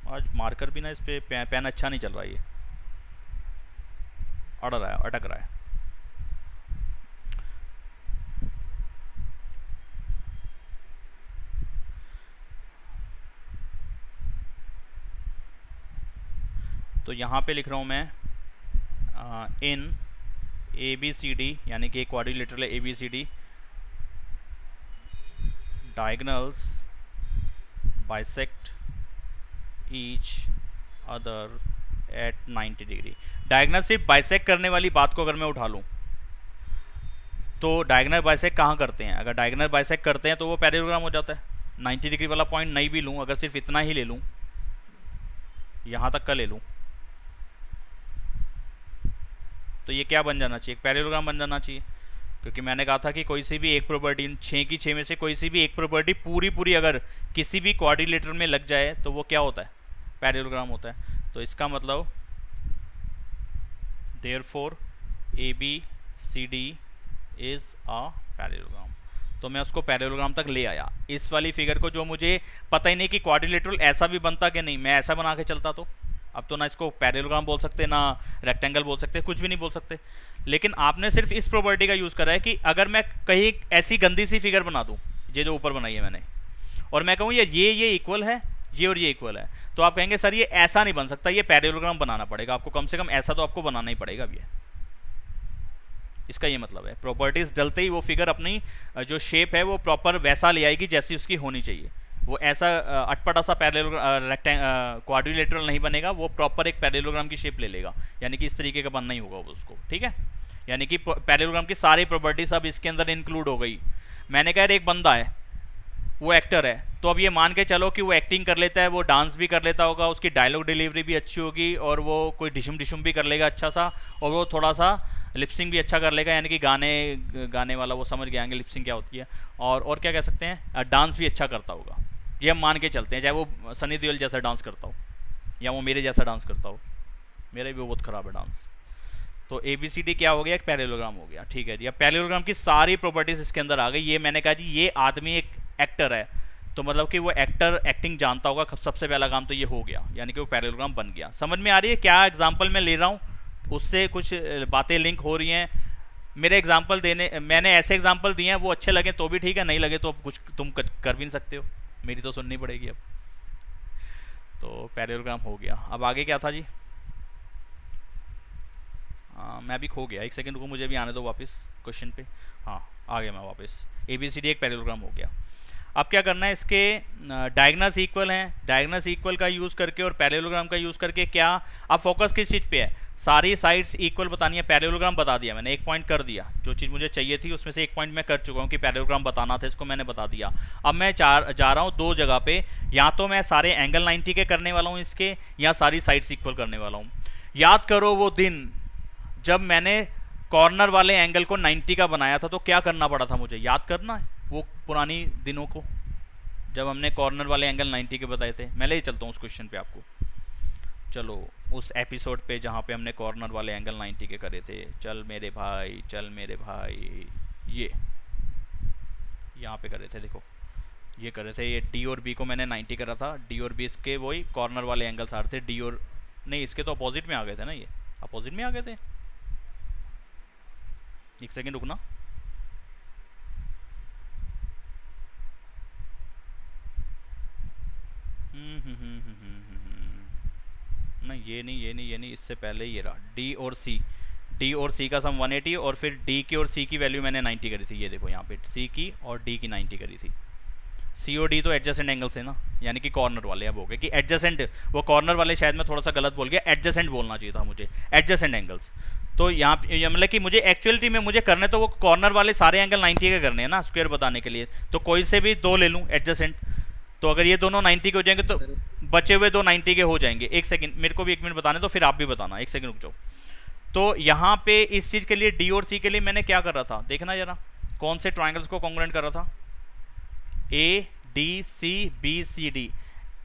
आज मार्कर भी ना इस पे पेन अच्छा नहीं चल रहा, ये अड़ रहा है, अटक रहा है। तो यहाँ पे लिख रहा हूँ मैं इन ABCD, यानी कि quadrilateral ABCD, diagonals bisect each other at 90 degree. Diagonal सिर्फ बाइसेक्ट करने वाली बात को अगर मैं उठा लूँ तो डायगोनल बाइसेक्ट कहाँ करते हैं, अगर डायगोनल बाइसेक्ट करते हैं तो वो पैरेललोग्राम हो जाता है। 90 डिग्री वाला पॉइंट नहीं भी लूँ, अगर सिर्फ इतना ही ले लूँ, यहाँ तक का ले लूँ, तो ये क्या बन जाना चाहिए, एक पैरेललोग्राम बन जाना चाहिए, क्योंकि मैंने कहा था कि कोई सी भी एक प्रॉपर्टी, 6 की 6 में से कोई सी भी एक प्रॉपर्टी पूरी अगर किसी भी क्वाड्रिलेटर में लग जाए तो वो क्या होता है, पैरेललोग्राम होता है। तो इसका मतलब therefore ABCD is a parallelogram. तो मैं उसको पैरेललोग्राम तक ले आया। इस वाली फिगर को जो मुझे पता ही नहीं कि क्वाड्रिलेटरल ऐसा भी बनता कि नहीं, मैं ऐसा बना के चलता, तो अब तो ना इसको पैरेललोग्राम बोल सकते, ना रेक्टेंगल बोल सकते, कुछ भी नहीं बोल सकते। लेकिन आपने सिर्फ इस प्रॉपर्टी का यूज़ करा है कि अगर मैं कहीं ऐसी गंदी सी फिगर बना दूँ, ये जो ऊपर बनाई है मैंने, और मैं कहूँ ये इक्वल है, ये और ये इक्वल है, तो आप कहेंगे सर ये ऐसा नहीं बन सकता, ये पैरेललोग्राम बनाना पड़ेगा आपको, कम से कम ऐसा तो आपको बनाना ही पड़ेगा अब ये। इसका ये मतलब है प्रॉपर्टीज डलते ही वो फिगर अपनी जो शेप है वो प्रॉपर वैसा ले आएगी जैसी उसकी होनी चाहिए। वो ऐसा अटपटा सा क्वाड्रिलेटरल नहीं बनेगा, वो प्रॉपर एक पैरेललोग्राम की शेप ले लेगा, यानी कि इस तरीके का बनना ही होगा उसको, ठीक है। यानी कि पैरेललोग्राम की सारी प्रॉपर्टीज अब इसके अंदर इंक्लूड हो गई। मैंने कहा एक बंदा है, वो एक्टर है, तो अब ये मान के चलो कि वो एक्टिंग कर लेता है, वो डांस भी कर लेता होगा, उसकी डायलॉग डिलीवरी भी अच्छी होगी, और वो कोई डिशुम डिशुम भी कर लेगा अच्छा सा, और वो थोड़ा सा लिपसिंग भी अच्छा कर लेगा, यानी कि गाने वाला वो समझ गए लिपसिंग क्या होती है, और क्या कह सकते हैं, डांस भी अच्छा करता होगा। ये हम मान के चलते हैं, चाहे वो सनी देओल जैसा डांस करता हो या वो मेरे जैसा डांस करता हो, मेरा भी बहुत ख़राब है डांस। तो ABCD क्या हो गया, एक पैरेललोग्राम हो गया, ठीक है जी। अब पैरेललोग्राम की सारी प्रॉपर्टीज इसके अंदर आ गई। ये मैंने कहा जी ये आदमी एक एक्टर है, तो मतलब कि वो एक्टर एक्टिंग जानता होगा, सबसे पहला काम तो ये हो गया, यानी कि वो पैरेललोग्राम बन गया। समझ में आ रही है क्या एग्जाम्पल मैं ले रहा हूँ, उससे कुछ बातें लिंक हो रही हैं। मेरे एग्जाम्पल देने, मैंने ऐसे एग्जाम्पल दिए हैं, वो अच्छे लगे तो भी ठीक है, नहीं लगे तो अब कुछ तुम कर भी नहीं सकते हो, मेरी तो सुननी पड़ेगी अब। तो पैरेललोग्राम हो गया। अब आगे क्या था जी, मैं भी खो गया, एक सेकंड रुको, मुझे भी आने दो वापस क्वेश्चन पे। हाँ आ गया मैं वापस। ABCD एक पैरेललोग्राम हो गया। अब क्या करना है, इसके डायगोनल्स इक्वल हैं, डायगोनल्स इक्वल का यूज़ करके और पैरेललोग्राम का यूज़ करके क्या, अब फोकस किस चीज़ पे है, सारी साइड्स इक्वल बतानी है। पैरेललोग्राम बता दिया मैंने, एक पॉइंट कर दिया, जो चीज़ मुझे चाहिए थी उसमें से एक पॉइंट मैं कर चुका हूँ कि पैरेललोग्राम बताना था, इसको मैंने बता दिया। अब मैं जा रहा हूँ दो जगह पे, या तो मैं सारे एंगल 90 के करने वाला हूँ इसके, या सारी साइड्स इक्वल करने वाला हूँ। याद करो वो दिन जब मैंने कॉर्नर वाले एंगल को 90 का बनाया था, तो क्या करना पड़ा था मुझे, याद करना वो पुरानी दिनों को जब हमने कॉर्नर वाले एंगल 90 के बताए थे। मैं ले चलता हूँ उस क्वेश्चन पे आपको, चलो उस एपिसोड पे जहाँ पे हमने कॉर्नर वाले एंगल 90 के करे थे। चल मेरे भाई, चल मेरे भाई, ये यहाँ पे करे थे, देखो ये करे थे, ये डी और बी को मैंने 90 करा था, डी और बी इसके वही कॉर्नर वाले एंगल्स आ रहे थे, डी और नहीं इसके तो अपोजिट में आ गए थे ना, ये अपोजिट में आ गए थे। एक सेकेंड रुकना, नहीं ये नहीं, इससे पहले ये रहा डी और सी का सम 180, और फिर डी की और सी की वैल्यू मैंने 90 करी थी, ये देखो यहाँ पे सी की और डी की 90 करी थी। सी और डी तो एडजेसेंट एंगल्स है ना, यानी कि कॉर्नर वाले। अब हो गए कि एडजेसेंट, वो कॉर्नर वाले शायद मैं थोड़ा सा गलत बोल गया, एडजेसेंट बोलना चाहिए था मुझे, एडजेसेंट एंगल्स। तो यहाँ मतलब कि मुझे एक्चुअलिटी में मुझे करने तो वो कॉर्नर वाले सारे एंगल 90 के करने हैं ना, स्क्वायर बताने के लिए, तो कोई से भी दो ले लूँ एडजेसेंट, तो अगर ये दोनों 90 के हो जाएंगे तो बचे हुए दो 90 के हो जाएंगे। एक सेकंड मेरे को भी 1 मिनट बताने तो फिर आप भी बताना, एक सेकंड रुक जाओ। तो यहाँ पे इस चीज़ के लिए डी और सी के लिए मैंने क्या कर रहा था, देखना जरा कौन से ट्राइंगल्स को कॉन्ग्रुएंट कर रहा था, A D C B C D,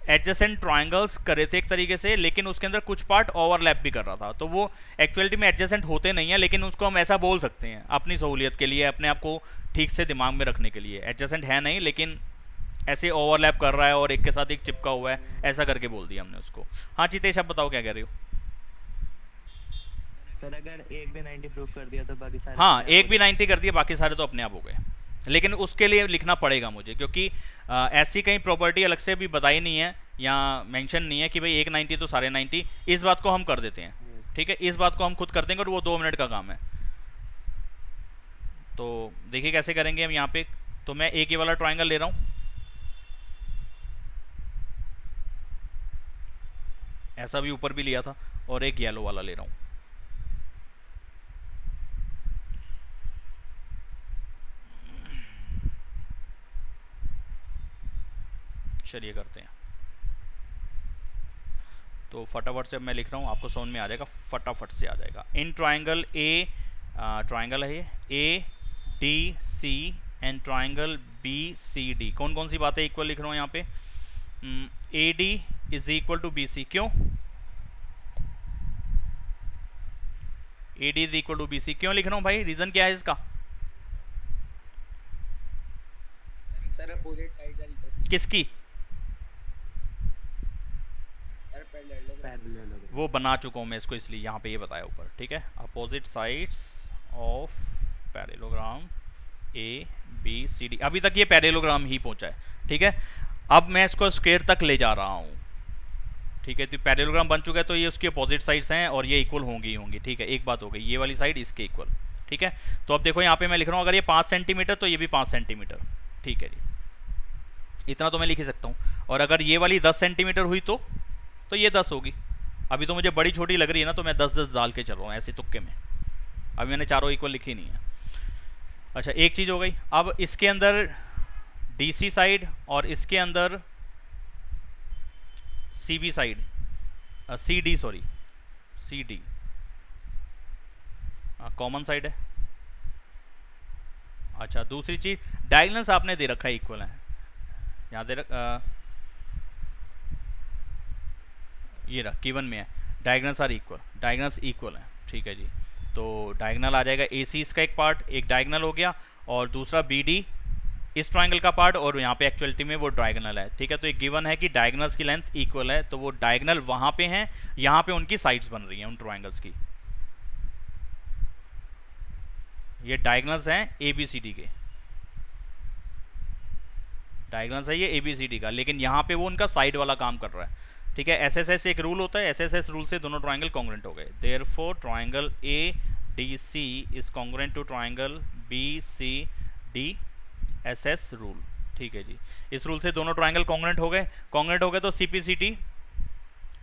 adjacent triangles करे थे एक तरीके से, लेकिन उसके अंदर कुछ पार्ट ओवरलैप भी कर रहा था, तो वो एक्चुअलिटी में एडजेसेंट होते नहीं है, लेकिन उसको हम ऐसा बोल सकते हैं अपनी सहूलियत के लिए, अपने आप को ठीक से दिमाग में रखने के लिए। एडजेसेंट है नहीं, लेकिन ऐसे ओवरलैप कर रहा है और एक के साथ एक चिपका हुआ है, ऐसा करके बोल दिया हमने उसको। हाँ चितेश आप बताओ क्या कह रहे हो। सर अगर एक भी 90 प्रूव कर दिया तो बाकी सारे, हाँ एक भी 90 कर दिया, बाकी सारे तो अपने आप हो गए, लेकिन उसके लिए लिखना पड़ेगा मुझे, क्योंकि ऐसी कहीं प्रॉपर्टी अलग से भी बताई नहीं है या मेंशन नहीं है कि भाई एक 90 तो सारे 90, इस बात को हम कर देते हैं, ठीक है, इस बात को हम खुद कर देंगे और वो 2 मिनट का काम है। तो देखिए कैसे करेंगे हम यहाँ पे। तो मैं एक ये वाला ट्राइंगल ले रहा हूँ, ऐसा भी ऊपर भी लिया था, और एक येलो वाला ले रहा हूँ। चलिए करते हैं, तो फटाफट से अब मैं लिख रहा हूँ, आपको समझ में आ जाएगा, फटाफट से आ जाएगा। इन ट्राइंगल ए, ट्राइंगल है A D C and triangle B C D, कौन कौन सी बातें इक्वल लिख रहा हूँ यहाँ पे, A D is equal to B C, क्यों A D is equal to B C क्यों लिख रहा हूँ भाई, रीजन क्या है इसका। Sir opposite sides are equal, किसकी, सर पैरेलल, वो बना चुका हूँ मैं इसको, इसलिए यहाँ पे ये बताया ऊपर, ठीक है, opposite sides of parallelogram A B C D. अभी तक ये पैरेललोग्राम ही पहुंचा है, ठीक है। अब मैं इसको स्क्वायर तक ले जा रहा हूँ, ठीक है, तो पैरेललोग्राम बन चुका है, तो ये उसकी अपोजिट साइड्स हैं और ये इक्वल होंगी ही होंगी, ठीक है, एक बात हो गई, ये वाली साइड इसके इक्वल, ठीक है। तो अब देखो यहाँ पे मैं लिख रहा हूँ, अगर ये 5 सेंटीमीटर तो ये भी 5 सेंटीमीटर, ठीक है जी, इतना तो मैं लिख ही सकता हूँ। और अगर ये वाली 10 सेंटीमीटर हुई तो ये 10 होगी। अभी तो मुझे बड़ी छोटी लग रही है ना, तो मैं 10-10 डाल के चल रहा हूँ ऐसे तुक्के में। अभी मैंने चारों इक्वल लिखी नहीं है। अच्छा, एक चीज़ हो गई। अब इसके अंदर डीसी साइड और इसके अंदर CB side, CD, sorry CD common side है। अच्छा, दूसरी चीज डायगोनल्स आपने दे रखा है इक्वल है, यहाँ दे ये रहा गिवन में है, diagonals are equal, diagonals equal है, ठीक है जी। तो डायगोनल आ जाएगा AC इसका एक पार्ट, एक डायगोनल हो गया, और दूसरा BD इस ट्रायंगल का पार्ट, और यहाँ पे एक्चुअलिटी में वो डायगोनल है, ठीक है। तो एक गिवन है कि डायगोनल्स की लेंथ इक्वल है, तो वो डायगोनल वहां पे हैं, यहाँ पे उनकी साइड्स बन रही हैं उन ट्रायंगल्स की। ये डायगोनल्स हैं ABCD के, डायगोनल्स है ये ABCD का, लेकिन यहाँ पे वो उनका साइड वाला काम कर रहा है, ठीक है। SSS एक रूल होता है, SSS रूल से दोनों ट्रायंगल कॉन्ग्रुएंट हो गए। Therefore triangle ADC is congruent to triangle BCD SS rule, ठीक है जी। इस रूल से दोनों ट्रायंगल कॉन्ग्रुएंट हो गए। कॉन्ग्रुएंट हो गए तो CPCT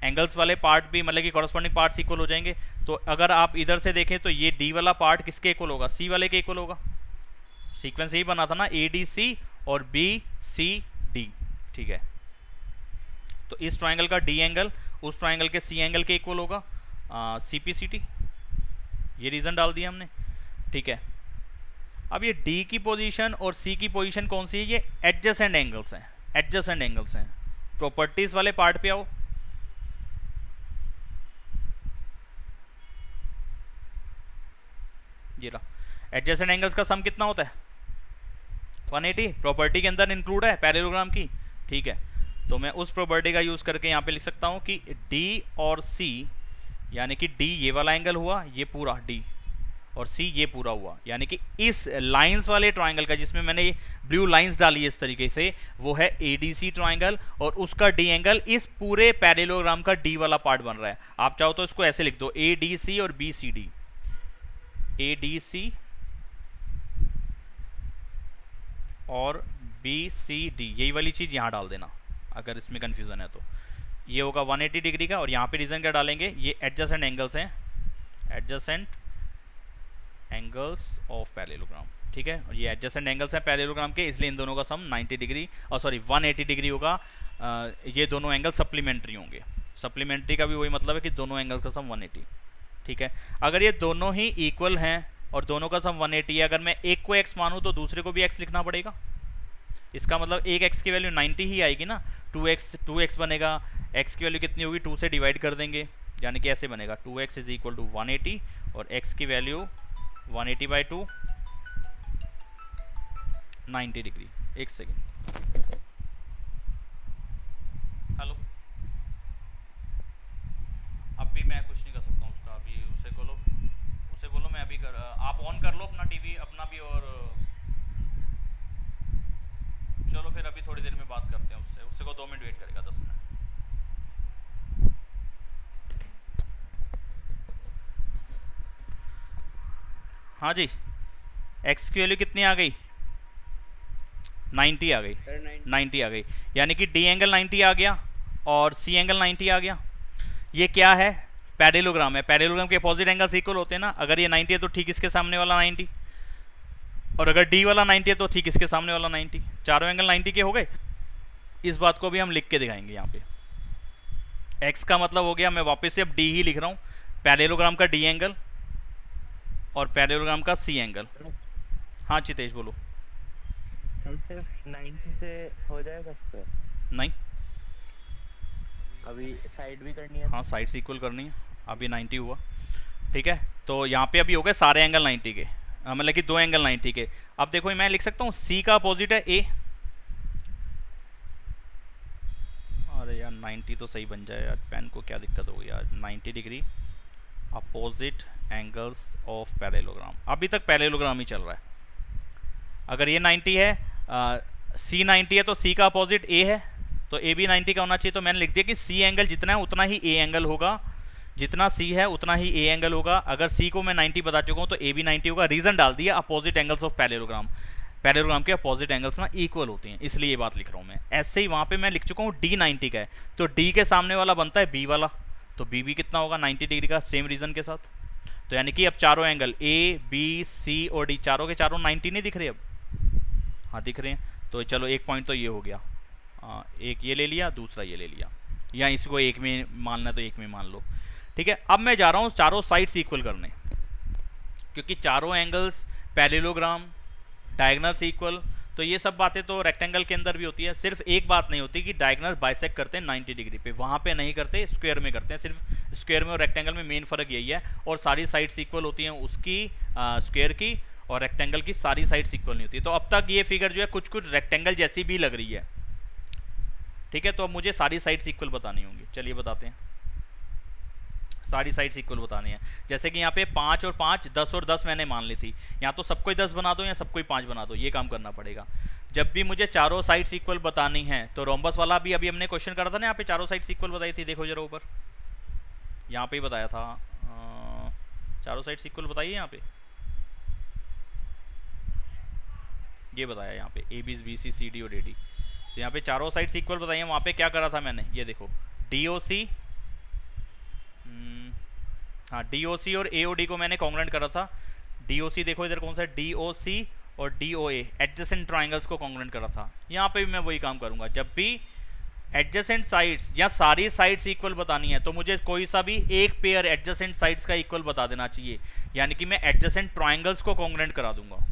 एंगल्स वाले पार्ट भी, मतलब कि कॉरस्पॉन्डिंग पार्ट्स इक्वल हो जाएंगे। तो अगर आप इधर से देखें तो ये D वाला पार्ट किसके इक्वल होगा? C वाले के इक्वल होगा। सीक्वेंस यही बना था ना, ADC और BCD, ठीक है। तो इस ट्रायंगल का D एंगल उस ट्रायंगल के C एंगल के इक्वल होगा, CPCT, ये रीजन डाल दिया हमने, ठीक है। अब ये D की पोजीशन और C की पोजीशन कौन सी है? ये एडजेसेंट एंगल्स हैं, एडजेसेंट एंगल्स हैं। प्रॉपर्टीज वाले पार्ट पे आओ, ये रहा। एडजेसेंट एंगल्स का सम कितना होता है? 180। प्रॉपर्टी के अंदर इंक्लूड है पैरेललोग्राम की, ठीक है। तो मैं उस प्रॉपर्टी का यूज करके यहाँ पे लिख सकता हूँ कि D और C, यानी कि D ये वाला एंगल हुआ, ये पूरा D, और C ये पूरा हुआ, यानी कि इस लाइंस वाले ट्रायंगल का, जिसमें मैंने ब्लू लाइंस डाली है इस तरीके से, वो है ADC ट्रायंगल, और उसका D एंगल इस पूरे पैरेललोग्राम का D वाला पार्ट बन रहा है। आप चाहो तो इसको ऐसे लिख दो, ADC और BCD, ADC और BCD, यही वाली चीज यहां डाल देना अगर इसमें कंफ्यूजन है तो। ये होगा 180 डिग्री का, और यहाँ पे रीजन क्या डालेंगे? ये एडजेसेंट एंगल्स हैं, एडजेसेंट एंगल्स ऑफ पैरेललोग्राम, ठीक है। और ये एडजेसेंट एंगल्स हैं पैरेललोग्राम के, इसलिए इन दोनों का सम 90 डिग्री, और सॉरी 180 डिग्री होगा। ये दोनों एंगल सप्लीमेंट्री होंगे। सप्लीमेंट्री का भी वही मतलब है कि दोनों एंगल का सम 180, ठीक है। अगर ये दोनों ही इक्वल हैं और दोनों का सम 180 है, अगर मैं एक को x मानूं तो दूसरे को भी x लिखना पड़ेगा। इसका मतलब एक x की वैल्यू 90 ही आएगी ना। 2x बनेगा, x की वैल्यू कितनी होगी? 2 से डिवाइड कर देंगे, यानी कि ऐसे बनेगा 2x इज इक्वल टू 180, और x की वैल्यू 180/2 90 डिग्री। एक सेकेंड, हेलो, अब भी मैं कुछ नहीं कर सकता हूँ उसका, अभी उसे बोलो मैं अभी आप ऑन कर लो अपना टीवी अपना भी, और चलो फिर अभी थोड़ी देर में बात करते हैं उससे को 2 मिनट वेट करेगा, 10 मिनट। हाँ जी, x की वैल्यू कितनी आ गई? 90 आ गई, 90 आ गई, यानी कि D एंगल 90 आ गया और C एंगल 90 आ गया। ये क्या है? पैरेललोग्राम है। पैरेललोग्राम के अपोजिट एंगल्स इक्वल होते हैं ना। अगर ये 90 है तो ठीक इसके सामने वाला 90, और अगर D वाला 90 है तो ठीक इसके सामने वाला 90। चारों एंगल 90 के हो गए। इस बात को भी हम लिख के दिखाएंगे यहाँ पे। x का मतलब हो गया, मैं वापस से अब D ही लिख रहा हूँ, पैरेललोग्राम का D एंगल और पैरेललोग्राम का C एंगल। हाँ चितेश बोलो। सिर्फ 90 से हो जाएगा स्क्वायर? नहीं, अभी साइड भी करनी है। हाँ, साइड से इक्वल करनी है। अभी 90 हुआ, ठीक है। तो यहाँ पे अभी हो गए सारे एंगल 90 के, मतलब कि 2 एंगल 90 के। अब देखो मैं लिख सकता हूँ C का अपोजिट है A। अरे यार 90 तो सही बन जाए यार, पेन को क्या दिक्कत हो गई यार। 90 degree opposite angles of parallelogram. अभी तक पैरेललोग्राम ही चल रहा है। अगर ये 90 है, C 90 है, तो C का अपोजिट A है, तो A भी 90 का होना चाहिए। तो मैंने लिख दिया कि C एंगल जितना है उतना ही A एंगल होगा, जितना सी है उतना ही ए एंगल होगा। अगर सी को मैं 90 बता चुका हूँ तो ए भी 90 होगा। रीजन डाल दिया, opposite angles of parallelogram, parallelogram के अपोजिट एंगल्स ना इक्वल होते हैं, इसलिए ये बात लिख रहा हूँ मैं। ऐसे ही वहाँ पे मैं लिख चुका हूँ डी 90 का है, तो डी के सामने वाला बनता है बी वाला, तो बी भी कितना होगा 90 डिग्री का, सेम रीजन के साथ। तो यानी कि अब चारों एंगल ए बी सी और डी चारों के चारों 90 नहीं दिख रहे अब? हाँ दिख रहे हैं। तो चलो एक पॉइंट तो ये हो गया, एक ये ले लिया, दूसरा ये ले लिया, या इसको एक में मानना तो एक में मान लो, ठीक है। अब मैं जा रहा हूँ चारों साइड्स इक्वल करने, क्योंकि चारों एंगल्स पैरेललोग्राम, डायगोनल्स इक्वल, तो ये सब बातें तो रेक्टेंगल के अंदर भी होती है। सिर्फ एक बात नहीं होती कि डायगोनल बाइसेक्ट करते हैं 90 डिग्री पे, वहाँ पे नहीं करते, स्क्वायर में करते हैं। सिर्फ स्क्वायर में और रेक्टेंगल में मेन फर्क यही है। और सारी साइड्स इक्वल होती हैं उसकी, स्क्वायर की, और रेक्टेंगल की सारी साइड्स इक्वल नहीं होती। तो अब तक ये फिगर जो है कुछ कुछ रेक्टेंगल जैसी भी लग रही है, ठीक है। तो अब मुझे सारी साइड्स इक्वल बतानी होंगी, चलिए बताते हैं। सारी साइड्स इक्वल बतानी है। जैसे कि यहाँ पे 5 और 5, 10 और 10 मैंने मान ली थी, यहाँ तो सबको 10 बना दो या सबको 5 बना दो, ये काम करना पड़ेगा। जब भी मुझे चारों साइड्स इक्वल बतानी है, तो रोम्बस वाला भी अभी हमने क्वेश्चन करा था ना, यहाँ पे चारों साइड्स इक्वल बताई थी, देखो जरा ऊपर, यहाँ पे ही बताया था, चारों साइड्स इक्वल बताइए यहाँ पे, ये बताया यहाँ पे ए बी सी सी डी और ए डी। तो यहाँ पे चारों साइड्स इक्वल बताइए, वहाँ पे क्या करा था मैंने, ये देखो डी ओ सी, हाँ डी ओ सी और ए ओ डी को मैंने कॉन्ग्रुएंट करा था। डी ओ सी देखो इधर कौन सा है, डी ओ सी और डी ओ ए, एडजेसेंट ट्राइंगल्स को कॉन्ग्रुएंट करा था। यहाँ पे भी मैं वही काम करूंगा, जब भी एडजेसेंट साइड्स या सारी साइड्स इक्वल बतानी है तो मुझे कोई सा भी एक पेयर एडजेसेंट साइड्स का इक्वल बता देना चाहिए, यानी कि मैं एडजेसेंट ट्राइंगल्स को कॉन्ग्रुएंट करा दूंगा।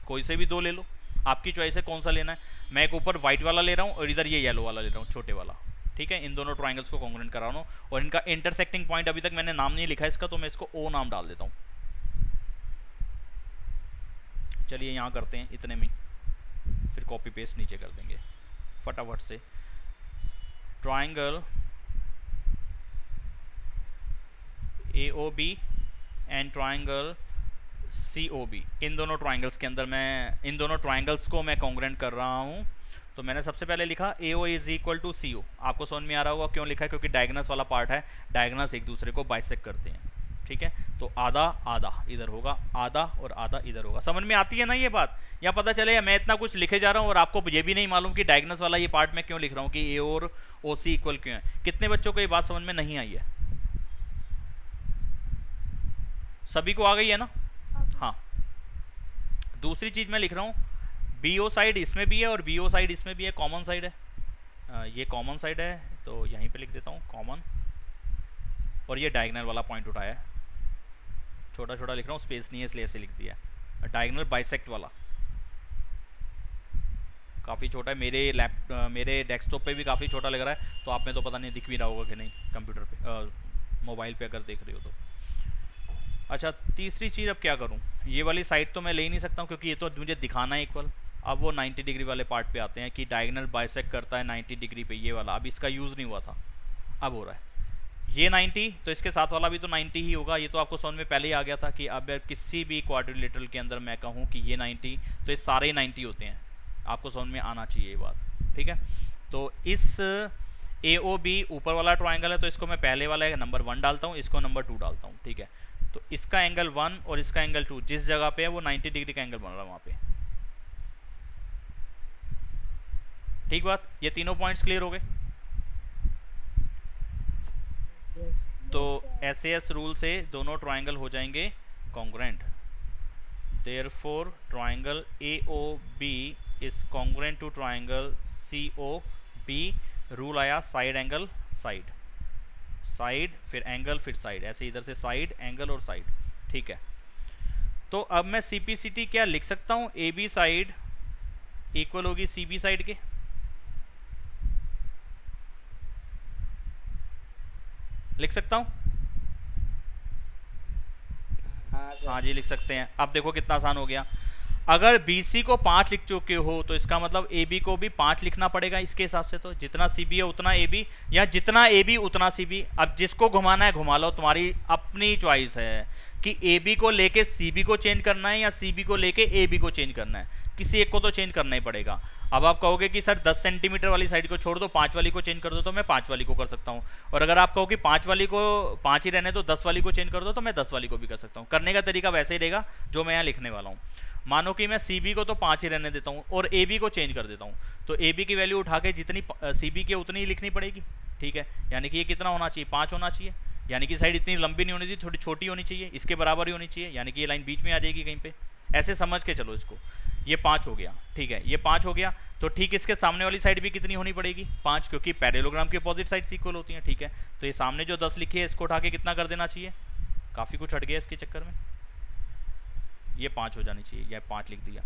कोई से भी दो ले लो, आपकी चॉइस है कौन सा लेना है। मैं एक ऊपर व्हाइट वाला ले रहा हूँ और इधर ये येलो वाला ले रहा हूँ, छोटे वाला, ठीक है। इन दोनों ट्राइंगल्स को कॉन्ग्रुएंट करा रहा हूँ, और इनका इंटरसेक्टिंग पॉइंट अभी तक मैंने नाम नहीं लिखा इसका, तो मैं इसको ओ नाम डाल देता हूँ। चलिए यहाँ करते हैं इतने में, फिर कॉपी पेस्ट नीचे कर देंगे फटाफट से। Triangle AOB and triangle COB, इन दोनों ट्राइंगल्स के अंदर मैं इन दोनों ट्राइंगल्स को मैं कॉन्ग्रुएंट कर रहा हूँ। तो मैंने सबसे पहले लिखा AO is equal to CO। आपको समझ में आ रहा होगा क्यों लिखा है, क्योंकि डायगोनल्स वाला पार्ट है, डायगोनल्स एक दूसरे को बाइसेक्ट करते हैं, ठीक है। तो आधा आधा इधर होगा, आधा और आधा इधर होगा। समझ में आती है ना ये बात, या पता चले मैं इतना कुछ लिखे जा रहा हूँ और आपको ये भी नहीं मालूम कि डायगोनल्स वाला ये पार्ट मैं क्यों लिख रहा हूँ, कि AO और OC इक्वल क्यों है। कितने बच्चों को ये बात समझ में नहीं आई है? सभी को आ गई है ना? हाँ। दूसरी चीज मैं लिख रहा हूँ, BO साइड इसमें भी है और BO साइड इसमें भी है, कॉमन साइड है। ये कॉमन साइड है तो यहीं पे लिख देता हूँ कॉमन, और ये डायगोनल वाला पॉइंट उठाया है, छोटा छोटा लिख रहा हूँ, स्पेस नहीं है इसलिए ऐसे लिख दिया। डायगोनल बाइसेक्ट वाला काफ़ी छोटा है, मेरे डेस्कटॉप पे भी काफ़ी छोटा लग रहा है, तो आप में तो पता नहीं दिख भी रहा होगा कि नहीं कंप्यूटर पे, मोबाइल पे अगर देख रहे हो तो। अच्छा, तीसरी चीज़ अब क्या करूं, ये वाली साइड तो मैं ले ही नहीं सकता हूं क्योंकि ये तो मुझे दिखाना है इक्वल। अब वो 90 डिग्री वाले पार्ट पे आते हैं कि डायगोनल बाइसेक्ट करता है 90 डिग्री पे, ये वाला अब इसका यूज़ नहीं हुआ था, अब हो रहा है। ये 90 तो इसके साथ वाला भी तो 90 ही होगा, ये तो आपको समझ में पहले ही आ गया था कि अब किसी भी क्वाड्रिलेटरल के अंदर मैं कहूँ कि ये 90 तो ये सारे 90 होते हैं, आपको समझ में आना चाहिए ये बात, ठीक है। तो इस AOB ऊपर वाला ट्राइंगल है तो इसको मैं पहले वाला नंबर 1 डालता हूँ, इसको नंबर 2 डालता हूँ, ठीक है। तो इसका एंगल 1 और इसका एंगल 2 जिस जगह पे है वो 90 डिग्री का एंगल बन रहा है वहाँ पे, ठीक बात। ये तीनों पॉइंट्स क्लियर हो गए। तो SAS रूल से दोनों ट्राइंगल हो जाएंगे congruent, therefore triangle AOB is congruent to triangle COB। Rule आया साइड एंगल साइड, साइड फिर एंगल फिर साइड, ऐसे इधर से साइड एंगल और साइड, ठीक है। तो अब मैं CPCT क्या लिख सकता हूँ, AB साइड इक्वल होगी CB साइड के, लिख सकता हूँ? हाँ जी लिख सकते हैं। अब देखो कितना आसान हो गया। अगर BC को 5 लिख चुके हो तो इसका मतलब AB को भी 5 लिखना पड़ेगा इसके हिसाब से। तो जितना CB है उतना AB, या जितना AB उतना CB। अब जिसको घुमाना है घुमा लो, तुम्हारी अपनी चॉइस है कि ए बी को लेके सी बी को चेंज करना है या सी बी को लेके ए बी को चेंज करना है, किसी एक को तो चेंज करना ही पड़ेगा। अब आप कहोगे कि सर 10 सेंटीमीटर वाली साइड को छोड़ दो, 5 वाली को चेंज कर दो, तो मैं 5 वाली को कर सकता हूँ। और अगर आप कहो कि 5 वाली को 5 ही रहने दो, 10 वाली को चेंज कर दो, तो मैं 10 वाली को भी कर सकता हूँ। करने का तरीका वैसे ही रहेगा जो मैं यहाँ लिखने वाला हूँ। मानो कि मैं सी बी को तो 5 ही रहने देता हूँ और ए बी को चेंज कर देता हूँ, तो ए बी की वैल्यू उठा के जितनी सी बी की उतनी ही लिखनी पड़ेगी, ठीक है। यानी कि ये कितना होना चाहिए, 5 होना चाहिए, यानी कि साइड इतनी लंबी नहीं होनी चाहिए, थोड़ी छोटी होनी चाहिए, इसके बराबर ही होनी चाहिए, यानी कि ये लाइन बीच में आ जाएगी कहीं पे, ऐसे समझ के चलो इसको। ये 5 हो गया, ठीक है, ये 5 हो गया। तो ठीक इसके सामने वाली साइड भी कितनी होनी पड़ेगी, 5, क्योंकि पैरेललोग्राम की अपोजिट साइड इक्वल होती हैं, ठीक है। तो ये सामने जो 10 लिखी है इसको उठा के कितना कर देना चाहिए, काफ़ी कुछ हट गया इसके चक्कर में, ये 5 हो जानी चाहिए, यह 5 लिख दिया।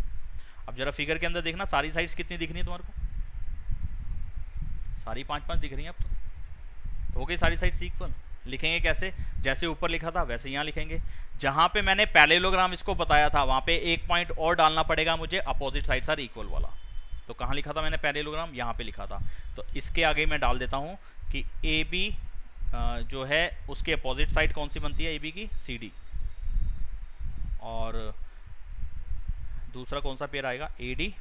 अब जरा फिगर के अंदर देखना सारी साइड्स कितनी दिख रही है तुम्हारे को, सारी 5-5 दिख रही हैं। अब तो हो गई सारी साइड्स इक्वल। लिखेंगे कैसे, जैसे ऊपर लिखा था वैसे यहाँ लिखेंगे। जहाँ पे मैंने पैरेललोग्राम इसको बताया था वहाँ पे एक पॉइंट और डालना पड़ेगा मुझे, अपोजिट साइड्स आर इक्वल वाला। तो कहाँ लिखा था मैंने पैरेललोग्राम, यहाँ पे लिखा था। तो इसके आगे मैं डाल देता हूँ कि ए बी जो है उसके अपोजिट साइड कौन सी बनती है, ए बी की सी डी, और दूसरा कौन सा पेयर आएगा, ए डी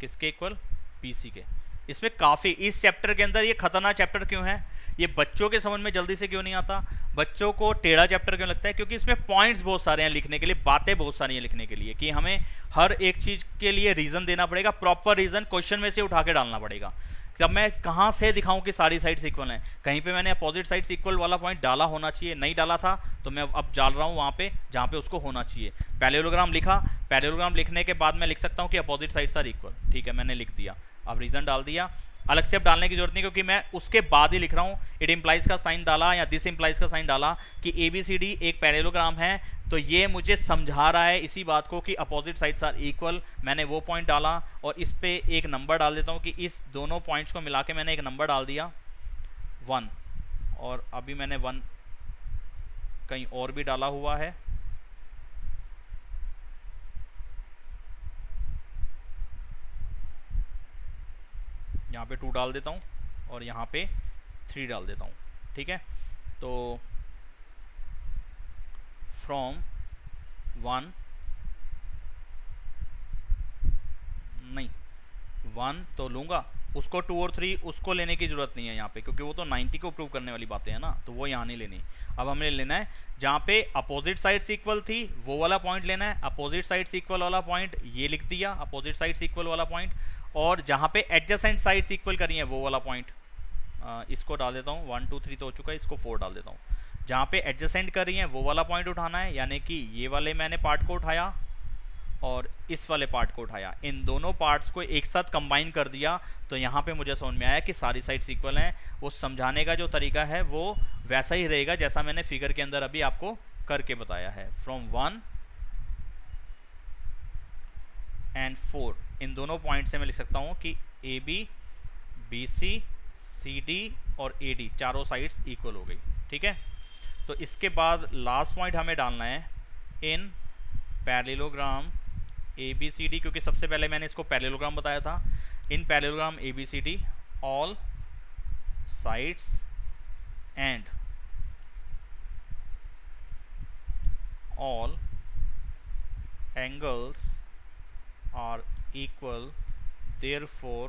किसके इक्वल, पी सी के। इसमें काफ़ी, इस चैप्टर के अंदर ये खतरनाक चैप्टर क्यों है, ये बच्चों के समझ में जल्दी से क्यों नहीं आता, बच्चों को टेढ़ा चैप्टर क्यों लगता है, क्योंकि इसमें पॉइंट्स बहुत सारे हैं लिखने के लिए, बातें बहुत सारी हैं लिखने के लिए, कि हमें हर एक चीज़ के लिए रीज़न देना पड़ेगा, प्रॉपर रीज़न क्वेश्चन में से उठा के डालना पड़ेगा। जब मैं कहाँ से दिखाऊं कि सारी साइड्स इक्वल हैं, कहीं पे मैंने अपोजिट साइड्स इक्वल वाला पॉइंट डाला होना चाहिए, नहीं डाला था तो मैं अब डाल रहा हूँ वहाँ पे जहाँ पे उसको होना चाहिए। पैरेललोग्राम लिखा, पैरेललोग्राम लिखने के बाद मैं लिख सकता हूँ कि अपोजिट साइड्स आर इक्वल, ठीक है, मैंने लिख दिया। अब रीज़न डाल दिया, अलग से अब डालने की जरूरत नहीं, क्योंकि मैं उसके बाद ही लिख रहा हूँ। इट इम्प्लाइज का साइन डाला या दिस इम्प्लाइज का साइन डाला कि ए बी सी डी एक पैरेललोग्राम है, तो ये मुझे समझा रहा है इसी बात को कि अपोजिट साइड्स आर इक्वल। मैंने वो पॉइंट डाला और इस पे एक नंबर डाल देता हूँ कि इस दोनों पॉइंट्स को मिला के मैंने एक नंबर डाल दिया 1, और अभी मैंने 1 कहीं और भी डाला हुआ है, यहाँ पे 2 डाल देता हूँ और यहाँ पे 3 डाल देता हूँ, ठीक है। तो फ्रॉम 1 नहीं 1 तो लूँगा, उसको 2 और 3 उसको लेने की ज़रूरत नहीं है यहाँ पे, क्योंकि वो तो 90 को प्रूव करने वाली बातें हैं ना, तो वो यहाँ नहीं लेनी। अब हमें लेना है जहाँ पे अपोजिट साइड्स इक्वल थी वो वाला पॉइंट लेना है, अपोजिट साइड्स इक्वल वाला पॉइंट ये लिख दिया, अपोजिट साइड्स इक्वल वाला पॉइंट, और जहाँ पे एडजेसेंट साइड्स इक्वल करी है वो वाला पॉइंट, इसको डाल देता हूँ, 1 2 3 तो हो चुका है, इसको 4 डाल देता हूँ। जहाँ पे एडजेसेंट कर रही है वो वाला पॉइंट उठाना है, यानी कि ये वाले मैंने पार्ट को उठाया और इस वाले पार्ट को उठाया, इन दोनों पार्ट्स को एक साथ कंबाइन कर दिया, तो यहाँ पे मुझे समझ में आया कि सारी साइड्स इक्वल हैं। वो समझाने का जो तरीका है वो वैसा ही रहेगा जैसा मैंने फिगर के अंदर अभी आपको करके बताया है। फ्रॉम 1 एंड 4 इन दोनों पॉइंट से मैं लिख सकता हूँ कि A B B C C D और ए डी चारों साइड्स इक्वल हो गई, ठीक है। तो इसके बाद लास्ट पॉइंट हमें डालना है in parallelogram A B C D, क्योंकि सबसे पहले मैंने इसको पैरेललोग्राम बताया था। In parallelogram A B C D all sides and all angles are equal, therefore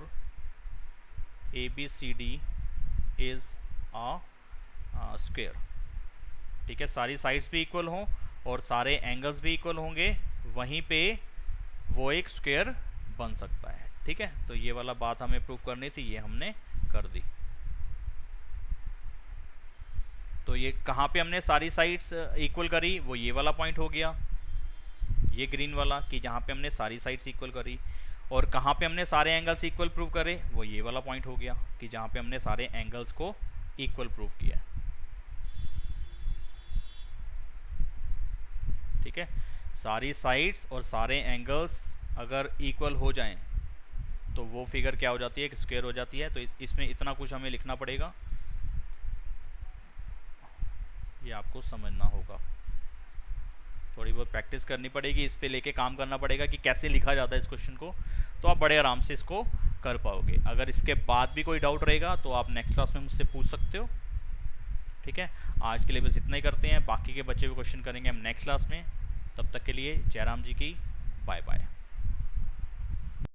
ABCD is a square, ठीक है। सारी साइड्स भी इक्वल हों और सारे एंगल्स भी इक्वल होंगे, वहीं पे वो एक स्क्वायर बन सकता है, ठीक है। तो ये वाला बात हमें प्रूफ करनी थी, ये हमने कर दी। तो ये कहाँ पे हमने सारी साइड्स इक्वल करी, वो ये वाला पॉइंट हो गया, ये ग्रीन वाला, कि जहाँ पे हमने सारी साइड्स इक्वल करी। और कहाँ पे हमने सारे एंगल्स इक्वल प्रूव करे, वो ये वाला पॉइंट हो गया, कि जहाँ पे हमने सारे एंगल्स को इक्वल प्रूव किया, ठीक है। सारी साइड्स और सारे एंगल्स अगर इक्वल हो जाएं तो वो फिगर क्या हो जाती है, एक स्क्वायर हो जाती है। तो इसमें इतना कुछ हमें लिखना पड़ेगा, ये आपको समझना होगा, थोड़ी बहुत प्रैक्टिस करनी पड़ेगी, इस पे लेके काम करना पड़ेगा कि कैसे लिखा जाता है इस क्वेश्चन को, तो आप बड़े आराम से इसको कर पाओगे। अगर इसके बाद भी कोई डाउट रहेगा तो आप नेक्स्ट क्लास में मुझसे पूछ सकते हो, ठीक है, आज के लिए बस इतना ही करते हैं, बाकी के बच्चे भी क्वेश्चन करेंगे हम नेक्स्ट क्लास में। तब तक के लिए जयराम जी की बाय बाय।